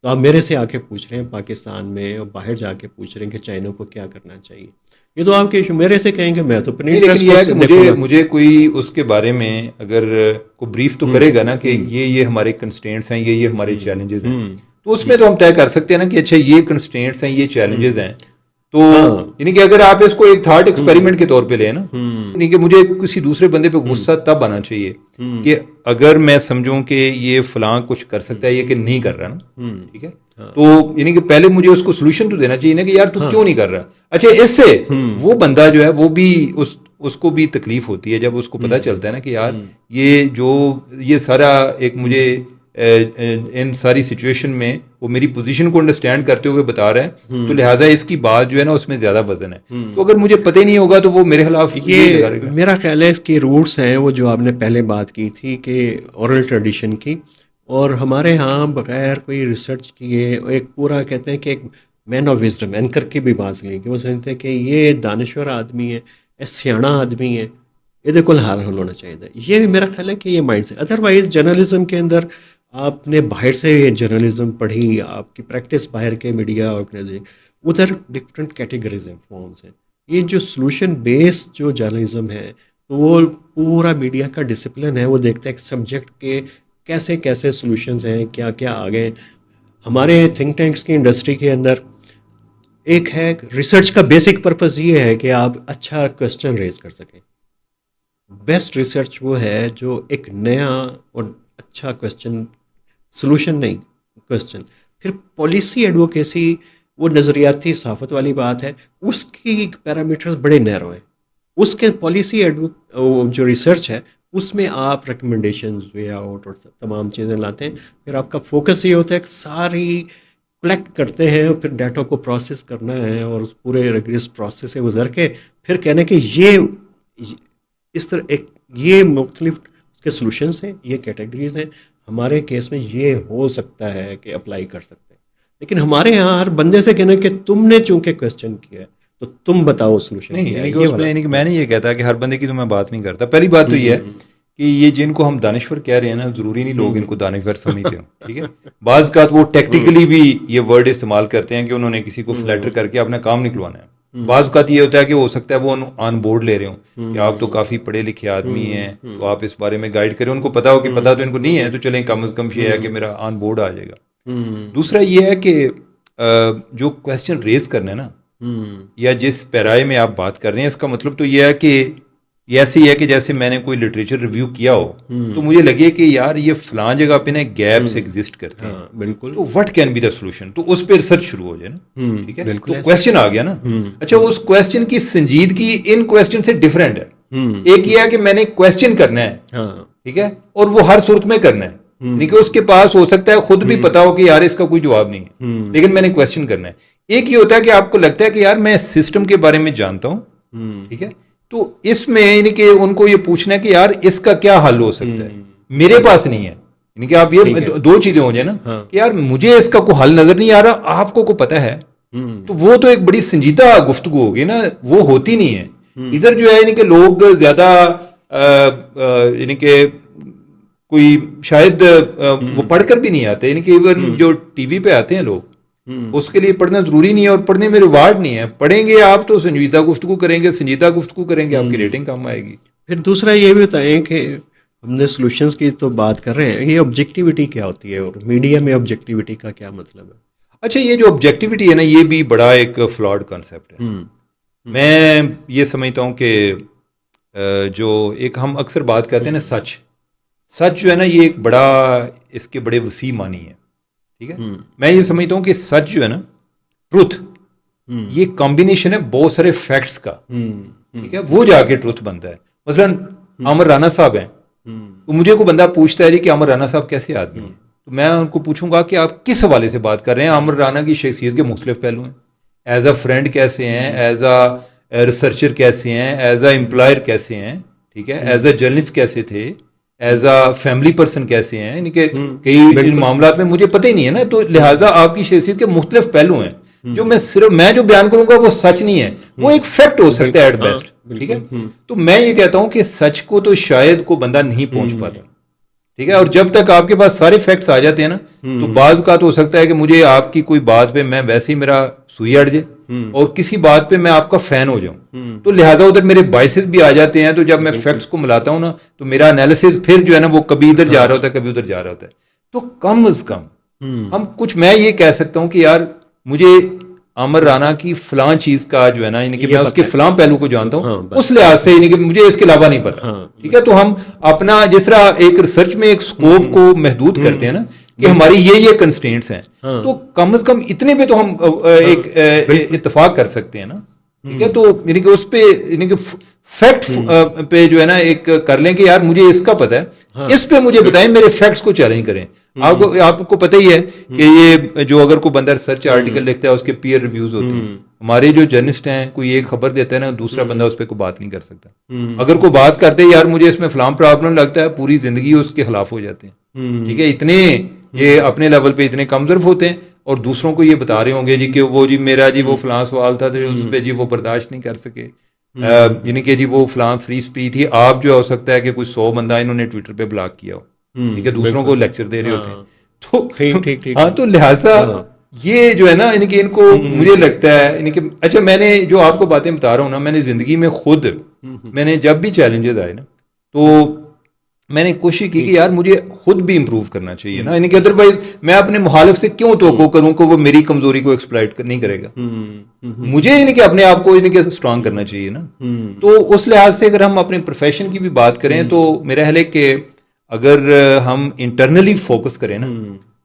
تو آپ میرے سے آ کے پوچھ رہے ہیں پاکستان میں، اور باہر جا کے پوچھ رہے ہیں کہ چائنا کو کیا کرنا چاہیے. یہ تو آپ کے ایشو، میرے سے کہیں گے میں تو اپنی لیکن یہ ہے کہ مجھے کوئی اس کے بارے میں اگر کوئی بریف تو کرے گا نا کہ یہ ہمارے کنسٹرینٹس ہیں، یہ ہمارے چیلنجز ہیں، تو اس میں تو ہم طے کر سکتے ہیں نا کہ اچھا یہ کنسٹرینٹس ہیں، یہ چیلنجز ہیں. تو یعنی کہ اگر آپ اس کو ایک تھاٹ ایکسپیریمنٹ کے طور پہ لیں نا، یعنی کہ مجھے کسی دوسرے بندے پہ غصہ تب آنا چاہیے کہ اگر میں سمجھوں کہ یہ فلاں کچھ کر سکتا ہے یہ کہ نہیں کر رہا نا، ٹھیک ہے، تو یعنی کہ پہلے مجھے اس کو سولوشن تو دینا چاہیے نا کہ یار تو کیوں نہیں کر رہا. اچھا اس سے وہ بندہ جو ہے وہ بھی اس کو بھی تکلیف ہوتی ہے جب اس کو پتہ چلتا ہے نا کہ یار یہ سارا ایک مجھے ان ساری سچویشن میں وہ میری پوزیشن کو انڈرسٹینڈ کرتے ہوئے بتا رہا ہے، تو لہٰذا اس کی بات جو ہے نا اس میں زیادہ وزن ہے. تو اگر مجھے پتہ نہیں ہوگا تو وہ میرے خلاف یہ میرا خیال ہے اس کے روٹس ہیں وہ جو آپ نے پہلے بات کی تھی کہ اورل ٹریڈیشن کی، اور ہمارے ہاں بغیر کوئی ریسرچ کیے ایک پورا کہتے ہیں کہ ایک مین آف وزڈم اینکر کی بھی بات لی کہ وہ سمجھتے ہیں کہ یہ دانشور آدمی ہے، یہ سیاح آدمی ہے، یہ کل حال ہونا چاہیے. یہ میرا خیال ہے کہ یہ مائنڈ سے، ادروائز جرنلزم کے اندر آپ نے باہر سے جرنلزم پڑھی، آپ کی پریکٹس باہر کے میڈیا آرگنائزیشن، ادھر ڈفرینٹ کیٹیگریز ہیں، فارمس ہیں. یہ جو سلوشن بیس جو جرنلزم ہے تو وہ پورا میڈیا کا ڈسپلن ہے، وہ دیکھتا ہے ایک سبجیکٹ کے کیسے کیسے سلوشنز ہیں، کیا کیا آگے. ہمارے تھنک ٹینکس کی انڈسٹری کے اندر ایک ہے ریسرچ کا بیسک پرپز یہ ہے کہ آپ اچھا کویسچن ریز کر سکیں. بیسٹ ریسرچ وہ ہے جو ایک نیا اور اچھا کویسچن، سلوشن نہیں کویسچن. پھر پالیسی ایڈوکیسی وہ نظریاتی صحافت والی بات ہے، اس کی پیرامیٹرز بڑے نیرو ہیں. اس کے پالیسی جو ریسرچ ہے اس میں آپ ریکمنڈیشنز وے آؤٹ اور تمام چیزیں لاتے ہیں. پھر آپ کا فوکس یہ ہوتا ہے کہ ساری کلیکٹ کرتے ہیں اور پھر ڈیٹا کو پروسیس کرنا ہے، اور اس پورے ریگریس پروسیس سے گزر کے پھر کہنے کہ یہ اس طرح ایک یہ مختلف اس کے سلوشنس ہیں، یہ کیٹیگریز ہیں، ہمارے کیس میں یہ ہو سکتا ہے کہ اپلائی کر سکتے ہیں. لیکن ہمارے یہاں ہر بندے سے کہنا کہ تم نے چونکہ کویسچن کیا ہے تو تم بتاؤ سلوشن. نہیں، یعنی کہ اس میں یعنی کہ میں نے یہ کہتا کہ ہر بندے کی تو میں بات نہیں کرتا. پہلی بات تو یہ ہے کہ یہ جن کو ہم دانشور کہہ رہے ہیں نا، ضروری نہیں لوگ ان کو دانشور سمجھتے ہوں، ٹھیک ہے. بعض اوقات وہ ٹیکٹیکلی بھی یہ ورڈ استعمال کرتے ہیں کہ انہوں نے کسی کو فلیٹر کر کے اپنا کام نکلوانا ہے. بعض اوقات یہ ہوتا ہے کہ ہو سکتا ہے وہ آن بورڈ لے رہے ہوں کہ آپ تو کافی پڑھے لکھے آدمی ہیں، تو آپ اس بارے میں گائیڈ کریں. ان کو پتا ہو کہ پتا تو ان کو نہیں ہے، تو چلیں کم از کم یہ ہے کہ میرا آن بورڈ آ جائے گا. دوسرا یہ ہے کہ جو کویسچن ریز کرنا ہے نا، یا جس پیرائے میں آپ بات کر رہے ہیں، اس کا مطلب تو یہ ہے کہ یہ ایسے ہی ہے کہ جیسے میں نے کوئی لٹریچر ریویو کیا ہو تو مجھے لگے کہ یار یہ فلاں جگہ پہ نا گیپس ایگزسٹ کرتے ہیں، بالکل، تو what can be the solution, تو اس پہ ریسرچ شروع ہو جائے نا، ٹھیک ہے. تو کویسچن آ گیا نا. اچھا اس کویسچن کی سنجیدگی ان کویسچن سے ڈفرینٹ ہے. ایک یہ ہے کہ میں نے کویسچن کرنا ہے، ٹھیک ہے، اور وہ ہر صورت میں کرنا ہے. یعنی کہ اس کے پاس ہو سکتا ہے خود بھی پتا ہو کہ یار اس کا کوئی جواب نہیں ہے، لیکن میں نے کویسچن کرنا ہے. ایک یہ ہوتا ہے کہ آپ کو لگتا ہے کہ یار میں سسٹم کے بارے میں جانتا ہوں، ٹھیک ہے، تو اس میں یعنی کہ ان کو یہ پوچھنا ہے کہ یار اس کا کیا حل ہو سکتا ہے، میرے پاس نہیں ہے. یعنی کہ آپ یہ دو چیزیں ہو جائیں نا کہ یار مجھے اس کا کوئی حل نظر نہیں آ رہا، آپ کو پتہ ہے، تو وہ تو ایک بڑی سنجیدہ گفتگو ہوگی نا، وہ ہوتی نہیں ہے. ادھر جو ہے یعنی کہ لوگ زیادہ یعنی کہ کوئی شاید وہ پڑھ کر بھی نہیں آتے، یعنی کہ ایون جو ٹی وی پہ آتے ہیں لوگ، اس کے لیے پڑھنا ضروری نہیں ہے اور پڑھنے میں ریوارڈ نہیں ہے. پڑھیں گے آپ تو سنجیدہ گفتگو کریں گے, سنجیدہ گفتگو کریں گے آپ کی ریٹنگ کم آئے گی. پھر دوسرا یہ بھی بتائیں کہ ہم نے سولوشنز کی تو بات کر رہے ہیں, یہ آبجیکٹیوٹی کیا ہوتی ہے اور میڈیا میں آبجیکٹیوٹی کا کیا مطلب ہے؟ اچھا, یہ جو آبجیکٹیوٹی ہے نا, یہ بھی بڑا ایک فلاڈ کانسیپٹ ہے. میں یہ سمجھتا ہوں کہ جو ایک ہم اکثر بات کرتے ہیں نا سچ جو ہے نا, یہ ایک بڑا اس کے بڑے وسیع معنی ہے. ٹھیک ہے, میں یہ سمجھتا ہوں کہ سچ جو ہے نا, ٹروتھ, یہ کمبینیشن ہے بہت سارے فیکٹس کا. ٹھیک ہے, وہ جا کے ٹروتھ بنتا ہے. مثلا عامر رانا صاحب ہیں, تو مجھے کوئی بندہ پوچھتا ہے کہ عامر رانا صاحب کیسے آدمی ہیں, تو میں ان کو پوچھوں گا کہ آپ کس حوالے سے بات کر رہے ہیں. عامر رانا کی شخصیت کے مختلف پہلو ہیں. ایز اے فرینڈ کیسے ہیں, ایز اے ریسرچر کیسے ہیں, ایز اے امپلائر کیسے ہیں, ٹھیک ہے, ایز اے جرنلسٹ کیسے تھے, ایز اے فیملی پرسن کیسے ہیں, یعنی کہ کئی ان معاملات میں مجھے پتہ ہی نہیں ہے نا. تو لہٰذا آپ کی شخصیت کے مختلف پہلو ہیں. جو میں جو بیان کروں گا وہ سچ نہیں ہے, وہ ایک فیکٹ ہو سکتا ہے ایٹ بیسٹ. ٹھیک ہے, تو میں یہ کہتا ہوں کہ سچ کو تو شاید کو بندہ نہیں پہنچ پاتا. ٹھیک ہے, اور جب تک آپ کے پاس سارے فیکٹس آ جاتے ہیں نا, تو بعض اوقات ہو سکتا ہے کہ مجھے آپ کی کوئی بات پہ میں ویسے ہی میرا سوئی اڑ جائے, اور کسی بات پہ میں آپ کا فین ہو جاؤں, تو لہٰذا ادھر میرے بائسز بھی آ جاتے ہیں. تو جب میں فیکٹس کو ملاتا ہوں نا, تو میرا انالیسز پھر جو ہے نا وہ کبھی ادھر جا رہا ہوتا ہے, کبھی ادھر جا رہا ہوتا ہے. تو کم از کم ہم کچھ, میں یہ کہہ سکتا ہوں کہ یار مجھے عامر رانا کی فلاں چیز کا جو ہے نا, یعنی کہ میں اس کے فلاں پہلو کو جانتا ہوں, اس لحاظ سے یعنی کہ مجھے اس کے علاوہ نہیں پتا. ٹھیک ہے, تو ہم اپنا جس طرح ایک ریسرچ میں ایک سکوپ کو محدود کرتے ہیں نا, کہ ہماری یہ کنسٹرینٹس ہیں, تو کم از کم اتنے پہ تو ہم ایک اتفاق کر سکتے ہیں نا. ٹھیک ہے, تو یعنی کہ اس پہ یعنی کہ فیکٹ پہ جو ہے نا ایک کر لیں کہ یار مجھے اس کا پتہ ہے, اس پہ مجھے بتائیں, میرے فیکٹس کو چیلنج کریں. آپ کو پتہ ہی ہے کہ یہ جو اگر کوئی بندہ ریسرچ آرٹیکل لکھتا ہے اس کے پیئر ریویوز ہوتے ہیں. ہمارے جو جرنلسٹ ہیں, کوئی ایک خبر دیتا ہے نا, دوسرا بندہ اس پہ کوئی بات نہیں کر سکتا. اگر کوئی بات کرتے یار مجھے اس میں فلاں پرابلم لگتا ہے, پوری زندگی اس کے خلاف ہو جاتے ہیں. ٹھیک ہے, اتنے یہ اپنے لیول پہ اتنے کمزور ہوتے ہیں, اور دوسروں کو یہ بتا رہے ہوں گے جی کہ وہ جی میرا جی وہ فلاں سوال تھا تو اس پہ جی وہ برداشت نہیں کر سکے, یعنی کہ جی وہ فلاں فری اسپیچ تھی. آپ جو ہو سکتا ہے کہ کوئی 100 بندہ انہوں نے ٹویٹر پہ بلاک کیا ہو, ٹھیک ہے, دوسروں کو لیکچر دے رہے ہوتے ہیں. تو ہاں, تو لہٰذا یہ جو ہے نا, یعنی کہ ان کو مجھے لگتا ہے یعنی کہ اچھا, میں نے جو آپ کو باتیں بتا رہا ہوں نا, میں نے زندگی میں خود میں نے جب بھی چیلنجز آئے نا, تو میں نے کوشش کی کہ یار مجھے خود بھی امپروو کرنا چاہیے نا, یعنی کہ ادروائز میں اپنے مخالف سے کیوں توقع کروں کہ وہ میری کمزوری کو ایکسپلائٹ نہیں کرے گا. مجھے یعنی کہ اپنے آپ کو یعنی کہ اسٹرانگ کرنا چاہیے نا. تو اس لحاظ سے اگر ہم اپنے پروفیشن کی بھی بات کریں, تو میرا خیال ہے کہ اگر ہم انٹرنلی فوکس کریں نا,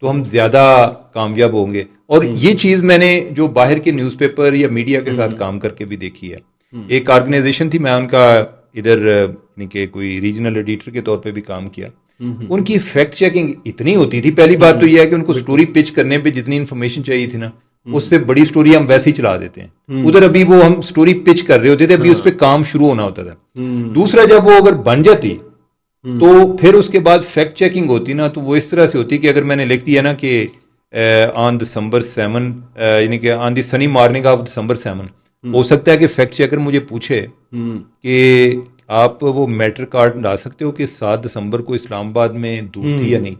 تو ہم زیادہ کامیاب ہوں گے. اور یہ چیز میں نے جو باہر کے نیوز پیپر یا میڈیا کے ساتھ کام کر کے بھی دیکھی ہے. ایک آرگنائزیشن تھی, میں ان کا ادھر یعنی کہ کوئی ریجنل ایڈیٹر کے طور پہ بھی کام کیا. ان کی فیکٹ چیکنگ اتنی ہوتی تھی. پہلی بات تو یہ ہے کہ ان کو سٹوری پچ کرنے پہ جتنی انفارمیشن چاہیے تھی نا, اس سے بڑی سٹوری ہم ویسے ہی چلا دیتے ہیں. ادھر ابھی وہ ہم سٹوری پچ کر رہے ہوتے تھے, ابھی اس پہ کام شروع ہونا ہوتا تھا. دوسرا, جب وہ اگر بن جاتی تو پھر اس کے بعد فیکٹ چیکنگ ہوتی نا, تو وہ اس طرح سے ہوتی کہ اگر میں نے لکھ دیا نا کہ آن December 7 یعنی کہ آن دی سنی مارننگ آف December 7, ہو سکتا ہے کہ فیکٹ چیکر مجھے پوچھے کہ آپ وہ میٹر کارڈ لا سکتے ہو کہ 7 دسمبر کو اسلام آباد میں دھوپ تھی یا نہیں.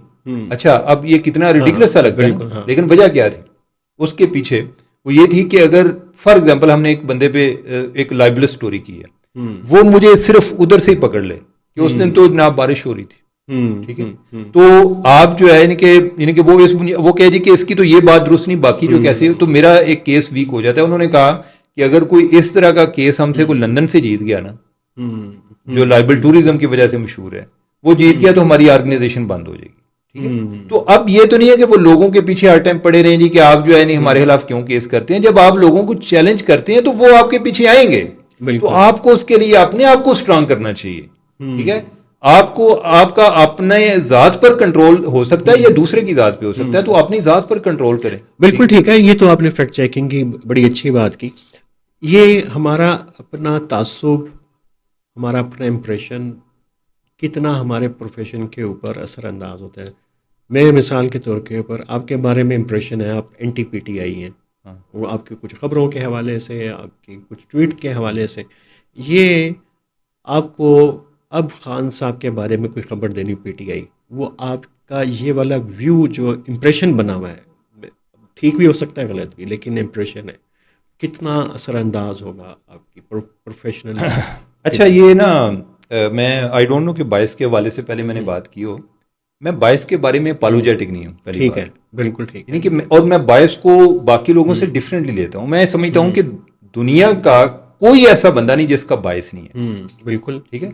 اچھا, اب یہ کتنا ریڈیکولس سا لگتا ہے, لیکن وجہ کیا تھی اس کے پیچھے؟ وہ یہ تھی کہ اگر فار ایگزامپل ہم نے ایک بندے پہ ایک لائبلس سٹوری کی ہے, وہ مجھے صرف ادھر سے ہی پکڑ لے کہ اس دن تو جناب بارش ہو رہی تھی. ٹھیک ہے, تو آپ جو ہے یعنی کہ وہ کہہ جی کہ اس کی تو یہ بات درست نہیں, باقی جو کیسے, تو میرا ایک کیس ویک ہو جاتا ہے. انہوں نے کہا کہ اگر کوئی اس طرح کا کیس ہم سے کوئی لندن سے جیت گیا نا, جو لائبل ٹوریزم کی وجہ سے مشہور ہے, وہ جیت گیا تو ہماری آرگنائزیشن بند ہو جائے گی. ٹھیک ہے, تو اب یہ تو نہیں ہے کہ وہ لوگوں کے پیچھے ہر ٹائم پڑے رہیں جی کہ آپ جو ہے نہیں ہمارے خلاف کیوں کیس کرتے ہیں. جب آپ لوگوں کو چیلنج کرتے ہیں تو وہ آپ کے پیچھے آئیں گے, تو آپ کو اس کے لیے اپنے آپ کو اسٹرانگ کرنا چاہیے. ٹھیک ہے, آپ کا اپنے ذات پر کنٹرول ہو سکتا ہے یا دوسرے کی ذات پہ ہو سکتا ہے, تو اپنی ذات پر کنٹرول کریں. بالکل ٹھیک ہے, یہ تو آپ نے فیکٹ چیکنگ کی بڑی اچھی بات کی. یہ ہمارا اپنا تعصب, ہمارا اپنا امپریشن کتنا ہمارے پروفیشن کے اوپر اثر انداز ہوتا ہے. میں مثال کے طور کے اوپر آپ کے بارے میں امپریشن ہے, آپ اینٹی پی ٹی آئی ہیں, وہ آپ کی کچھ خبروں کے حوالے سے, آپ کی کچھ ٹویٹ کے حوالے سے, یہ آپ کو اب خان صاحب کے بارے میں کوئی خبر دینی پی ٹی آئی, وہ آپ کا یہ والا ویو جو امپریشن بنا ہوا ہے, ٹھیک بھی ہو سکتا ہے غلط بھی، لیکن امپریشن ہے، کتنا اثر انداز ہوگا آپ کی پروفیشنل؟ اچھا یہ نا میں آئی ڈونٹ نو کہ بائس کے حوالے سے پہلے میں نے بات کی ہو، میں بائس کے بارے میں اپالوجیٹک نہیں ہوں پہلی ٹھیک بات، ہے، بالکل ٹھیک یعنی کہ اور میں بائس کو باقی لوگوں سے ڈفرینٹلی لیتا ہوں. میں سمجھتا ہوں کہ دنیا کا کوئی ایسا بندہ نہیں جس کا بائس نہیں ہے. بالکل ٹھیک ہے،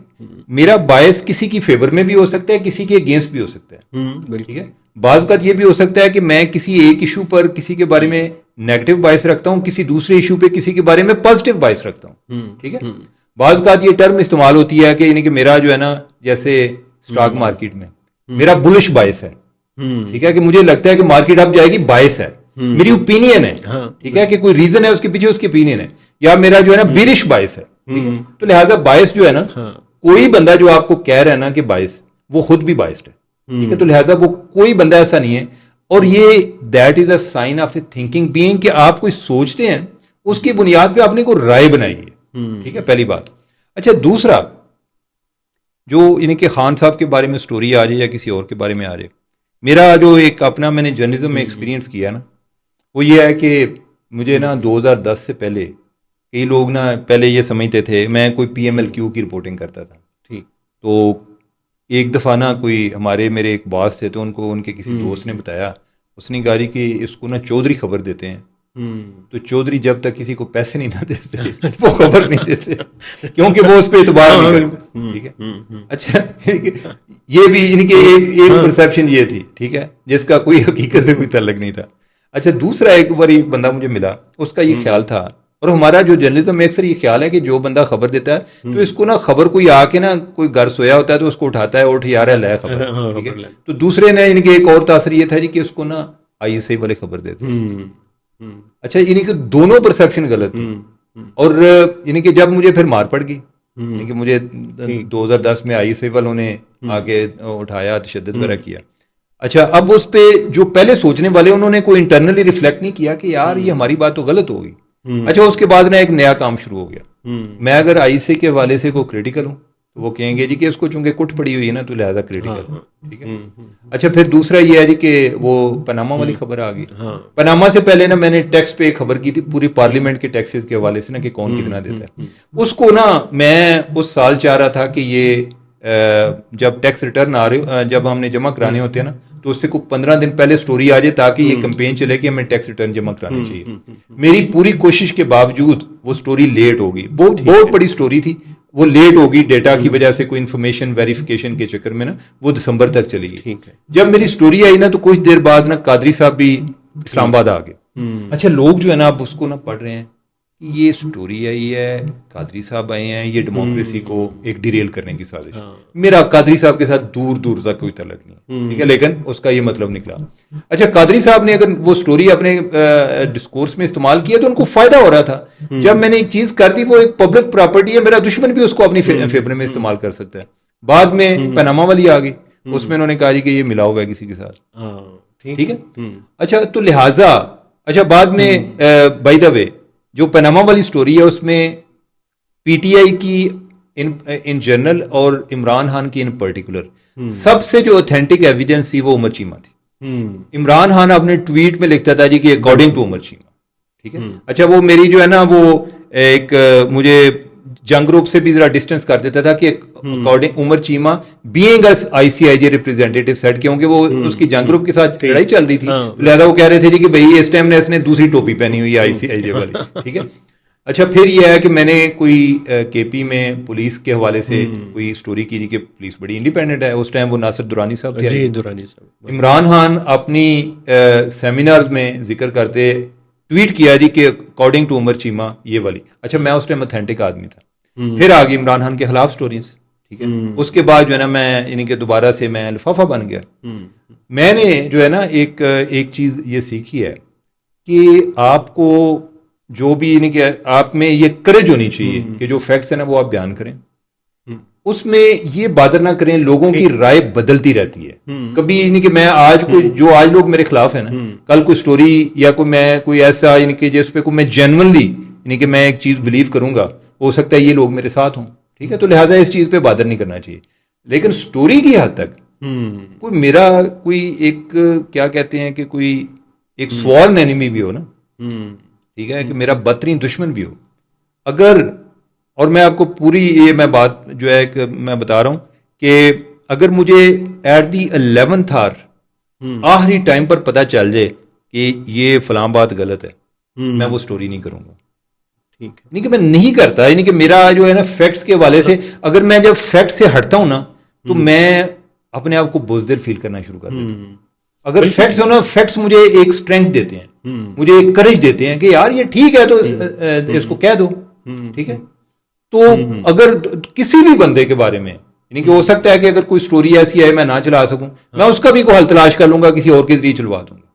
میرا بائس کسی کی فیور میں بھی ہو سکتا ہے، کسی کے اگینسٹ بھی ہو سکتا ہے. ٹھیک ہے، بعض اوقات یہ بھی ہو سکتا ہے کہ میں کسی ایک ایشو پر کسی کے بارے میں نیگیٹو بائس رکھتا ہوں، کسی دوسرے ایشو پہ کسی کے بارے میں پازیٹیو بائس رکھتا ہوں. ٹھیک ہے، بعض اوقات یہ ٹرم استعمال ہوتی ہے کہ یعنی کہ میرا جو ہے نا جیسے اسٹاک مارکیٹ میں میرا بلش بائس ہے. ٹھیک ہے، کہ مجھے لگتا ہے کہ مارکیٹ اب جائے گی، بائس ہے، میری اوپینین ہے. ٹھیک ہے، کہ کوئی ریزن ہے اس کے پیچھے، اس کی اوپینین ہے. یا میرا جو ہے نا بیرش بائس ہے. تو لہٰذا بائس جو ہے نا، کوئی بندہ جو آپ کو کہہ رہا ہے نا کہ بائس، وہ خود بھی بائسڈ ہے. ٹھیک ہے، تو لہٰذا وہ کوئی بندہ ایسا نہیں ہے. اور یہ that is a sign of a thinking being کہ آپ کوئی سوچتے ہیں، اس کی بنیاد پہ آپ نے کوئی رائے بنائی ہے. ٹھیک ہے، پہلی بات. اچھا دوسرا، جو یعنی کہ خان صاحب کے بارے میں سٹوری آ جائے یا کسی اور کے بارے میں آ جائے، میرا جو ایک اپنا میں نے جرنلزم میں ایکسپیرینس کیا نا، وہ یہ ہے کہ مجھے نا 2010 سے پہلے کئی لوگ نا پہلے یہ سمجھتے تھے، میں کوئی پی ایم ایل کیو کی رپورٹنگ کرتا تھا. ٹھیک، تو ایک دفعہ نا کوئی میرے ایک باس تھے، تو ان کو ان کے کسی دوست نے بتایا، اس نے کہا جی کہ اس کو نا چودھری خبر دیتے ہیں. تو چودھری جب تک کسی کو پیسے نہیں نہ دیتے وہ خبر نہیں دیتے، کیونکہ وہ اس پہ اعتبار نہیں کرتے. ٹھیک ہے، اچھا یہ بھی ان کے ایک پرسیپشن یہ تھی. ٹھیک ہے، جس کا کوئی حقیقت سے کوئی تعلق نہیں تھا. اچھا دوسرا، ایک بار ایک بندہ مجھے ملا، اس کا یہ خیال تھا، اور ہمارا جو جرنلزم میں اکثر یہ خیال ہے کہ جو بندہ خبر دیتا ہے تو اس کو نا خبر کوئی آ کے نا کوئی گھر سویا ہوتا ہے تو اس کو اٹھاتا ہے، اٹھ یار ہے لے خبر. ٹھیک ہے، تو دوسرے نے ان کے ایک اور تاثر یہ تھا جی کہ اس کو نا آئی ایس آئی والے خبر دیتے ہیں. اچھا یعنی کہ دونوں پرسیپشن غلط تھی. اور یعنی کہ جب مجھے پھر مار پڑ گئی، یعنی کہ مجھے 2010 میں آئی ایس آئی والوں نے آگے اٹھایا، تشدد وغیرہ کیا. اچھا اب اس پہ جو پہلے سوچنے والے انہوں نے کوئی انٹرنلی ریفلیکٹ نہیں کیا کہ یار یہ ہماری بات تو غلط ہوگی. اچھا اس کے بعد نا ایک نیا کام شروع ہو گیا. میں اگر آئی سی کے حوالے سے کوئی کریٹیکل ہوں تو وہ کہیں گے جی کہ اس کو چونکہ کٹ پڑی ہوئی ہے نا تو لہٰذا کریٹیکل. ٹھیک ہے، اچھا پھر دوسرا یہ ہے جی کہ وہ پناما والی خبر آ گئی. پناما سے پہلے نا میں نے ٹیکس پہ ایک خبر کی تھی پوری پارلیمنٹ کے ٹیکسز کے حوالے سے نا کہ کون کتنا دیتا ہے. اس کو نا میں اس سال چاہ رہا تھا کہ یہ جب ٹیکس ریٹرن آ رہے، جب ہم نے جمع کرانے ہوتے ہیں نا، تو اس سے کوئی 15 دن پہلے سٹوری آ جائے تاکہ یہ کمپین چلے کہ ہمیں ٹیکس ریٹرن جمع کرانے چاہیے. میری پوری کوشش کے باوجود وہ سٹوری لیٹ ہو گئی. بہت بڑی سٹوری تھی، وہ لیٹ ہو گئی ڈیٹا کی وجہ سے، کوئی انفارمیشن ویریفیکیشن کے چکر میں نا وہ دسمبر تک چلی گئی. جب میری سٹوری آئی نا تو کچھ دیر بعد نا قادری صاحب بھی اسلام آباد آ گئے. اچھا لوگ جو ہے نا اب اس کو نا پڑھ رہے ہیں، یہ سٹوری آئی ہے، قادری صاحب آئے ہیں، یہ ڈیموکریسی کو ایک ڈیریل کرنے کی سازش. میرا قادری صاحب کے ساتھ دور دور تک کوئی تعلق نہیں. ٹھیک ہے، لیکن اس کا یہ مطلب نکلا. اچھا قادری صاحب نے اگر وہ سٹوری اپنے ڈسکورس میں استعمال کیا تو ان کو فائدہ ہو رہا تھا. جب میں نے ایک چیز کر دی، وہ ایک پبلک پراپرٹی ہے، میرا دشمن بھی اس کو اپنی فیور میں استعمال کر سکتا ہے. بعد میں پناما والی آ گئی، اس میں انہوں نے کہا جی کہ یہ ملا ہوا ہے کسی کے ساتھ. ٹھیک ہے، اچھا تو لہٰذا اچھا بعد میں بائی دا وے جو پناما والی سٹوری ہے اس میں پی ٹی آئی کی ان جنرل اور عمران خان کی ان پرٹیکولر سب سے جو اوتھینٹک ایویڈنس تھی وہ عمر چیمہ تھی. عمران خان اپنے ٹویٹ میں لکھتا تھا جی کہ اکارڈنگ ٹو عمر چیمہ. ٹھیک ہے، اچھا وہ میری جو ہے نا وہ ایک مجھے جنگ گروپ سے بھی ذرا ڈسٹینس کر دیتا تھا کہ اکارڈنگ عمر چیمہ بینگ اس آئی سی آئی جے ریپرزینٹیٹیو سیٹ، کیونکہ وہ اس کی جنگ گروپ کے ساتھ لڑائی چل رہی تھی، لہٰذا وہ کہہ رہے تھے جی کہ بھائی اس ٹائم نے اس نے دوسری ٹوپی پہنی ہوئی ہے آئی سی آئی جے والی. ٹھیک ہے، اچھا پھر یہ ہے کہ میں نے کوئی کے پی میں پولیس کے حوالے سے کوئی سٹوری کی جی کہ پولیس بڑی انڈیپینڈنٹ ہے. اس ٹائم وہ ناصر درانی صاحب تھے. عمران خان اپنی سیمینارز میں ذکر کرتے ٹویٹ کیا جی کہ اکارڈنگ ٹو عمر چیمہ یہ والی. اچھا میں اس ٹائم اوتھینٹک آدمی تھا. پھر آ گئی عمران خان کے خلاف سٹوریز. ٹھیک ہے، اس کے بعد جو ہے نا میں یعنی کہ دوبارہ سے میں لفافہ بن گیا. میں نے جو ہے نا ایک چیز یہ سیکھی ہے کہ آپ کو جو بھی یعنی کہ آپ میں یہ کریج ہونی چاہیے کہ جو فیکٹس ہیں نا وہ آپ بیان کریں، اس میں یہ بادر نہ کریں. لوگوں کی رائے بدلتی رہتی ہے. کبھی یعنی کہ میں آج کوئی جو آج لوگ میرے خلاف ہیں نا، کل کوئی سٹوری یا کوئی ایسا یعنی کہ جس پہ کوئی میں جینونلی یعنی کہ میں ایک چیز بلیو کروں گا، ہو سکتا ہے یہ لوگ میرے ساتھ ہوں. ٹھیک ہے، تو لہٰذا اس چیز پہ بادر نہیں کرنا چاہیے. لیکن سٹوری کی حد تک کوئی میرا کوئی ایک کیا کہتے ہیں کہ کوئی ایک سوال انیمی بھی ہو نا, ٹھیک ہے, کہ میرا بدترین دشمن بھی ہو, اگر, اور میں آپ کو پوری یہ میں بات جو ہے کہ میں بتا رہا ہوں کہ اگر مجھے ایٹ دی 11th hour آخری ٹائم پر پتہ چل جائے کہ یہ فلاں بات غلط ہے, میں وہ سٹوری نہیں کروں گا. نہیں کہ میں نہیں کرتا, یعنی کہ میرا جو ہے نا فیکٹس کے حوالے سے, اگر میں جب فیکٹ سے ہٹتا ہوں نا تو میں اپنے آپ کو بزدل فیل کرنا شروع کر دیتا ہوں. اگر فیکٹس ہو نا, فیکٹس مجھے ایک اسٹرینتھ دیتے ہیں, مجھے ایک کریج دیتے ہیں کہ یار یہ ٹھیک ہے تو اس کو کہہ دو, ٹھیک ہے. تو اگر کسی بھی بندے کے بارے میں, یعنی کہ ہو سکتا ہے کہ اگر کوئی سٹوری ایسی ہے میں نہ چلا سکوں, میں اس کا بھی کوئی حل تلاش کر لوں گا, کسی اور کے ذریعے چلوا دوں گا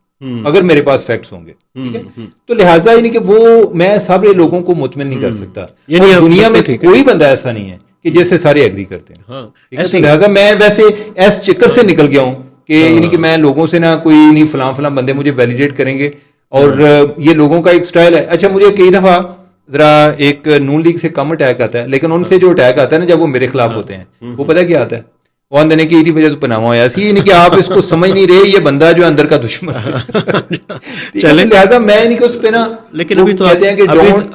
اگر میرے پاس فیکٹس ہوں گے, ٹھیک ہے. تو لہٰذا یعنی کہ وہ میں سارے لوگوں کو مطمئن نہیں کر سکتا, یعنی دنیا میں کوئی بندہ ایسا نہیں ہے کہ جیسے سارے ایگری کرتے ہیں. لہٰذا میں ویسے ایس چکر سے نکل گیا ہوں کہ یعنی کہ میں لوگوں سے نہ کوئی نہیں فلاں فلاں بندے مجھے ویلیڈیٹ کریں گے, اور یہ لوگوں کا ایک سٹائل ہے. اچھا مجھے کئی دفعہ ذرا ایک نون لیگ سے کم اٹیک آتا ہے, لیکن ان سے جو اٹیک آتا ہے نا جب وہ میرے خلاف ہوتے ہیں, وہ پتہ کیا آتا ہے, وہ اندر کی ایدی وجہ سے پناما ہوا سی, یعنی کہ آپ اس کو سمجھ نہیں رہے یہ بندہ جو اندر کا دشمن ہے. لہٰذا میں نہیں کہ اس پہ نا, لیکن ابھی تو کہتے ہیں کہ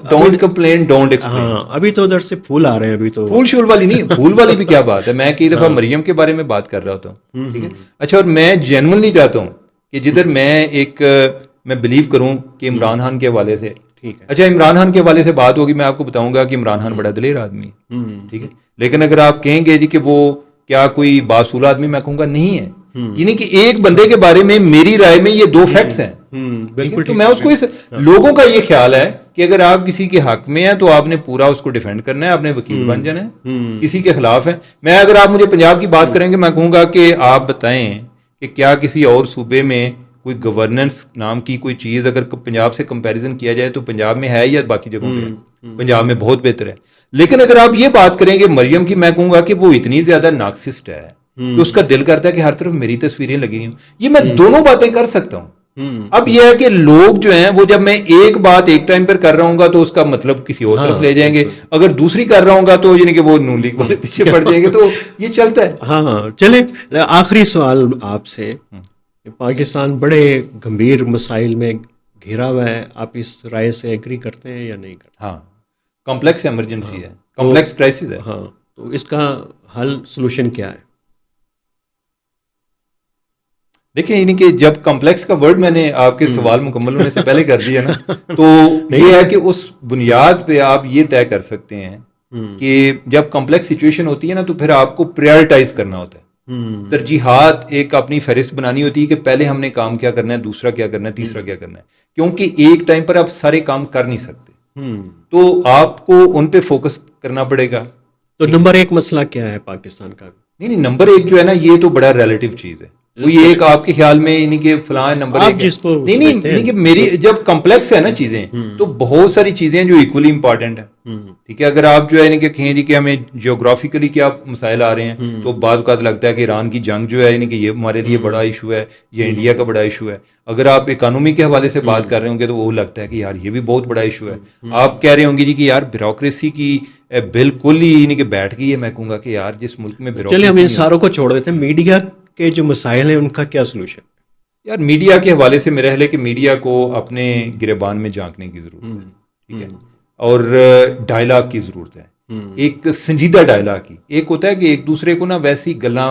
ڈونٹ کمپلین ڈونٹ ایکسپلین. ابھی تو ادھر سے پھول آ رہے ہیں, ابھی تو پھول شول والی نہیں, پھول والی بھی کیا بات ہے. میں کئی دفعہ مریم کے بارے میں بات کر رہا ہوتا ہوں, ٹھیک ہے. اچھا, اور میں جینوئنلی چاہتا ہوں کہ جدھر میں بلیو کروں کہ عمران خان کے حوالے سے, اچھا عمران خان کے حوالے سے بات ہوگی, میں آپ کو بتاؤں گا کہ عمران خان بڑا دلیر آدمی ہے, ٹھیک ہے. لیکن اگر آپ کہیں گے جی کہ وہ کیا کوئی باصول آدمی, میں کہوں گا نہیں ہے. یعنی کہ ایک بندے کے بارے میں میری رائے میں یہ دو فیکٹس ہیں, تو میں اس کو لوگوں کا یہ خیال ہے کہ اگر آپ کسی کے حق میں ہیں تو آپ نے پورا اس کو ڈیفینڈ کرنا ہے, آپ نے وکیل بن جانا ہے. کسی کے خلاف ہے, میں اگر آپ مجھے پنجاب کی بات کریں گے میں کہوں گا کہ آپ بتائیں کہ کیا کسی اور صوبے میں کوئی گورننس نام کی کوئی چیز اگر پنجاب سے کمپیریزن کیا جائے تو پنجاب میں ہے یا باقی جگہوں پہ ہے؟ پنجاب میں بہت بہتر ہے. لیکن اگر آپ یہ بات کریں گے مریم کی, میں کہوں گا کہ وہ اتنی زیادہ نارسسسٹ ہے کہ اس کا دل کرتا ہے کہ ہر طرف میری تصویریں لگی ہوں. یہ میں دونوں باتیں کر سکتا ہوں. اب یہ ہے کہ لوگ جو ہیں وہ جب میں ایک بات ایک ٹائم پر کر رہا ہوں گا تو اس کا مطلب کسی اور طرف لے جائیں گے, اگر دوسری کر رہا ہوں گا تو یعنی کہ وہ نون لیگ والے پیچھے پڑ جائیں گے. تو یہ چلتا ہے. ہاں چلیں, آخری سوال آپ سے, پاکستان بڑے گمبھیر مسائل میں گھرا ہوا ہے, آپ اس رائے سے ایگری کرتے ہیں یا نہیں کرتے؟ ہاں, کمپلیکس ایمرجنسی ہے, کمپلیکس کرائسس ہے. ہاں, تو اس کا حل سلوشن کیا ہے؟ دیکھیں یعنی کہ جب کمپلیکس کا ورڈ میں نے آپ کے سوال مکمل ہونے سے پہلے کر دیا نا, تو یہ ہے کہ اس بنیاد پہ آپ یہ طے کر سکتے ہیں کہ جب کمپلیکس سچویشن ہوتی ہے نا تو پھر آپ کو پریارٹائز کرنا ہوتا ہے, ترجیحات ایک اپنی فہرست بنانی ہوتی ہے کہ پہلے ہم نے کام کیا کرنا ہے, دوسرا کیا کرنا ہے, تیسرا کیا کرنا ہے, کیونکہ ایک ٹائم پر آپ سارے کام کر نہیں سکتے, تو آپ کو ان پہ فوکس کرنا پڑے گا. تو نمبر ایک مسئلہ کیا ہے پاکستان کا؟ نہیں, نمبر ایک جو ہے نا یہ تو بڑا ریلیٹیو چیز ہے. وہ یہ ایک آپ کے خیال میں یعنی کہ فلاں نمبر ایک نہیں کہ میری جب کمپلیکس ہے نا چیزیں تو بہت ساری چیزیں جو ایکولی امپورٹنٹ ہیں, ٹھیک ہے. اگر آپ جو ہے یعنی کہ کہیں جی کہ ہمیں جیوگرافیکلی کیا مسائل آ رہے ہیں تو بعض اوقات لگتا ہے کہ ایران کی جنگ جو ہے یعنی کہ یہ ہمارے لیے بڑا ایشو ہے, یہ انڈیا کا بڑا ایشو ہے. اگر آپ اکانومی کے حوالے سے بات کر رہے ہوں گے تو وہ لگتا ہے کہ یار یہ بھی بہت بڑا ایشو ہے. آپ کہہ رہے ہوں گے جی کہ یار بیوروکریسی کی بالکل ہی یعنی کہ بیٹھ گئی ہے, میں کہوں گا کہ یار جس ملک میں چلیے ہم ان ساروں کو چھوڑ دیتے ہیں, میڈیا کے جو مسائل ہیں ان کا کیا سلوشن؟ یار میڈیا کے حوالے سے میرا خیال ہے کہ میڈیا کو اپنے گریبان میں جھانکنے کی ضرورت ہے, ٹھیک ہے, اور ڈائلاگ کی ضرورت ہے, ایک سنجیدہ ڈائلاگ کی. ایک ہوتا ہے کہ ایک دوسرے کو نا ویسی گلاں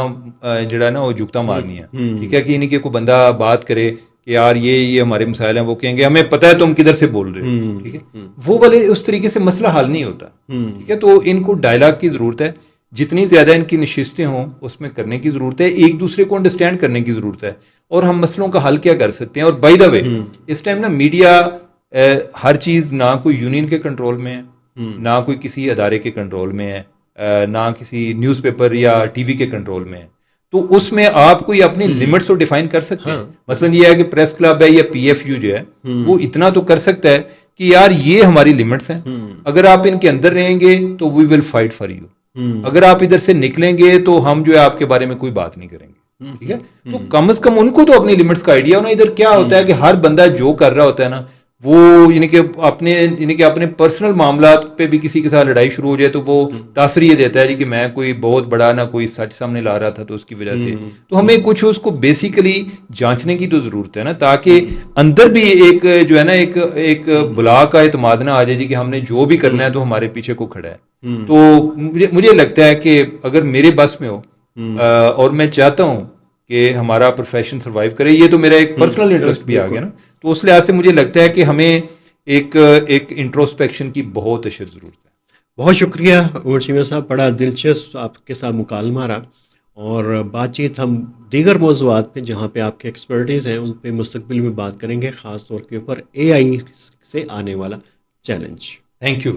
جڑا ہے نا وہ جھکتا مارنی ہے, ٹھیک ہے, کہ یعنی کہ کوئی بندہ بات کرے کہ یار یہ ہمارے مسائل ہیں, وہ کہیں گے ہمیں پتہ ہے تم کدھر سے بول رہے ہو, ٹھیک ہے, وہ والے اس طریقے سے مسئلہ حل نہیں ہوتا, ٹھیک ہے. تو ان کو ڈائلاگ کی ضرورت ہے, جتنی زیادہ ان کی نشستیں ہوں اس میں کرنے کی ضرورت ہے, ایک دوسرے کو انڈرسٹینڈ کرنے کی ضرورت ہے, اور ہم مسئلوں کا حل کیا کر سکتے ہیں. اور بائی دا وے اس ٹائم نا میڈیا ہر چیز نہ کوئی یونین کے کنٹرول میں ہے, نہ کوئی کسی ادارے کے کنٹرول میں ہے, نہ کسی نیوز پیپر یا ٹی وی کے کنٹرول میں ہے. تو اس میں آپ کوئی اپنی لمٹس کو ڈیفائن کر سکتے ہیں. مثلا یہ ہے کہ پریس کلب ہے یا پی ایف یو جو ہے وہ اتنا تو کر سکتا ہے کہ یار یہ ہماری لمٹس ہیں, اگر آپ ان کے اندر رہیں گے تو وی ول فائٹ فار یو, اگر آپ ادھر سے نکلیں گے تو ہم جو ہے آپ کے بارے میں کوئی بات نہیں کریں گے, ٹھیک ہے. تو کم از کم ان کو تو اپنی لمٹس کا آئیڈیا ہونا. ادھر کیا ہوتا ہے کہ ہر بندہ جو کر رہا ہوتا ہے نا وہ یعنی کہ اپنے پرسنل معاملات پہ بھی کسی کے ساتھ لڑائی شروع ہو جائے تو وہ تاثر یہ دیتا ہے جی کہ میں کوئی بہت بڑا نہ کوئی سچ سامنے لا رہا تھا تو اس کی وجہ سے تو ہمیں کچھ اس کو بیسیکلی جانچنے کی تو ضرورت ہے نا، تاکہ اندر بھی ایک جو ہے نا ایک بلا کا اعتماد نہ آ جائے جی کہ ہم نے جو بھی کرنا ہے تو ہمارے پیچھے کو کھڑا ہے. تو مجھے لگتا ہے کہ اگر میرے بس میں ہو اور میں چاہتا ہوں کہ ہمارا پروفیشن سروائیو کرے، یہ تو میرا ایک پرسنل انٹرسٹ بھی آ گیا نا، تو اس لحاظ سے مجھے لگتا ہے کہ ہمیں ایک انٹروسپیکشن کی بہت اشد ضرورت ہے. بہت شکریہ عمر چیمہ صاحب، بڑا دلچسپ آپ کے ساتھ مکالمہ رہا، اور بات چیت ہم دیگر موضوعات پہ جہاں پہ آپ کے ایکسپرٹیز ہیں ان پہ مستقبل میں بات کریں گے، خاص طور کے اوپر AI سے آنے والا چیلنج. Thank you.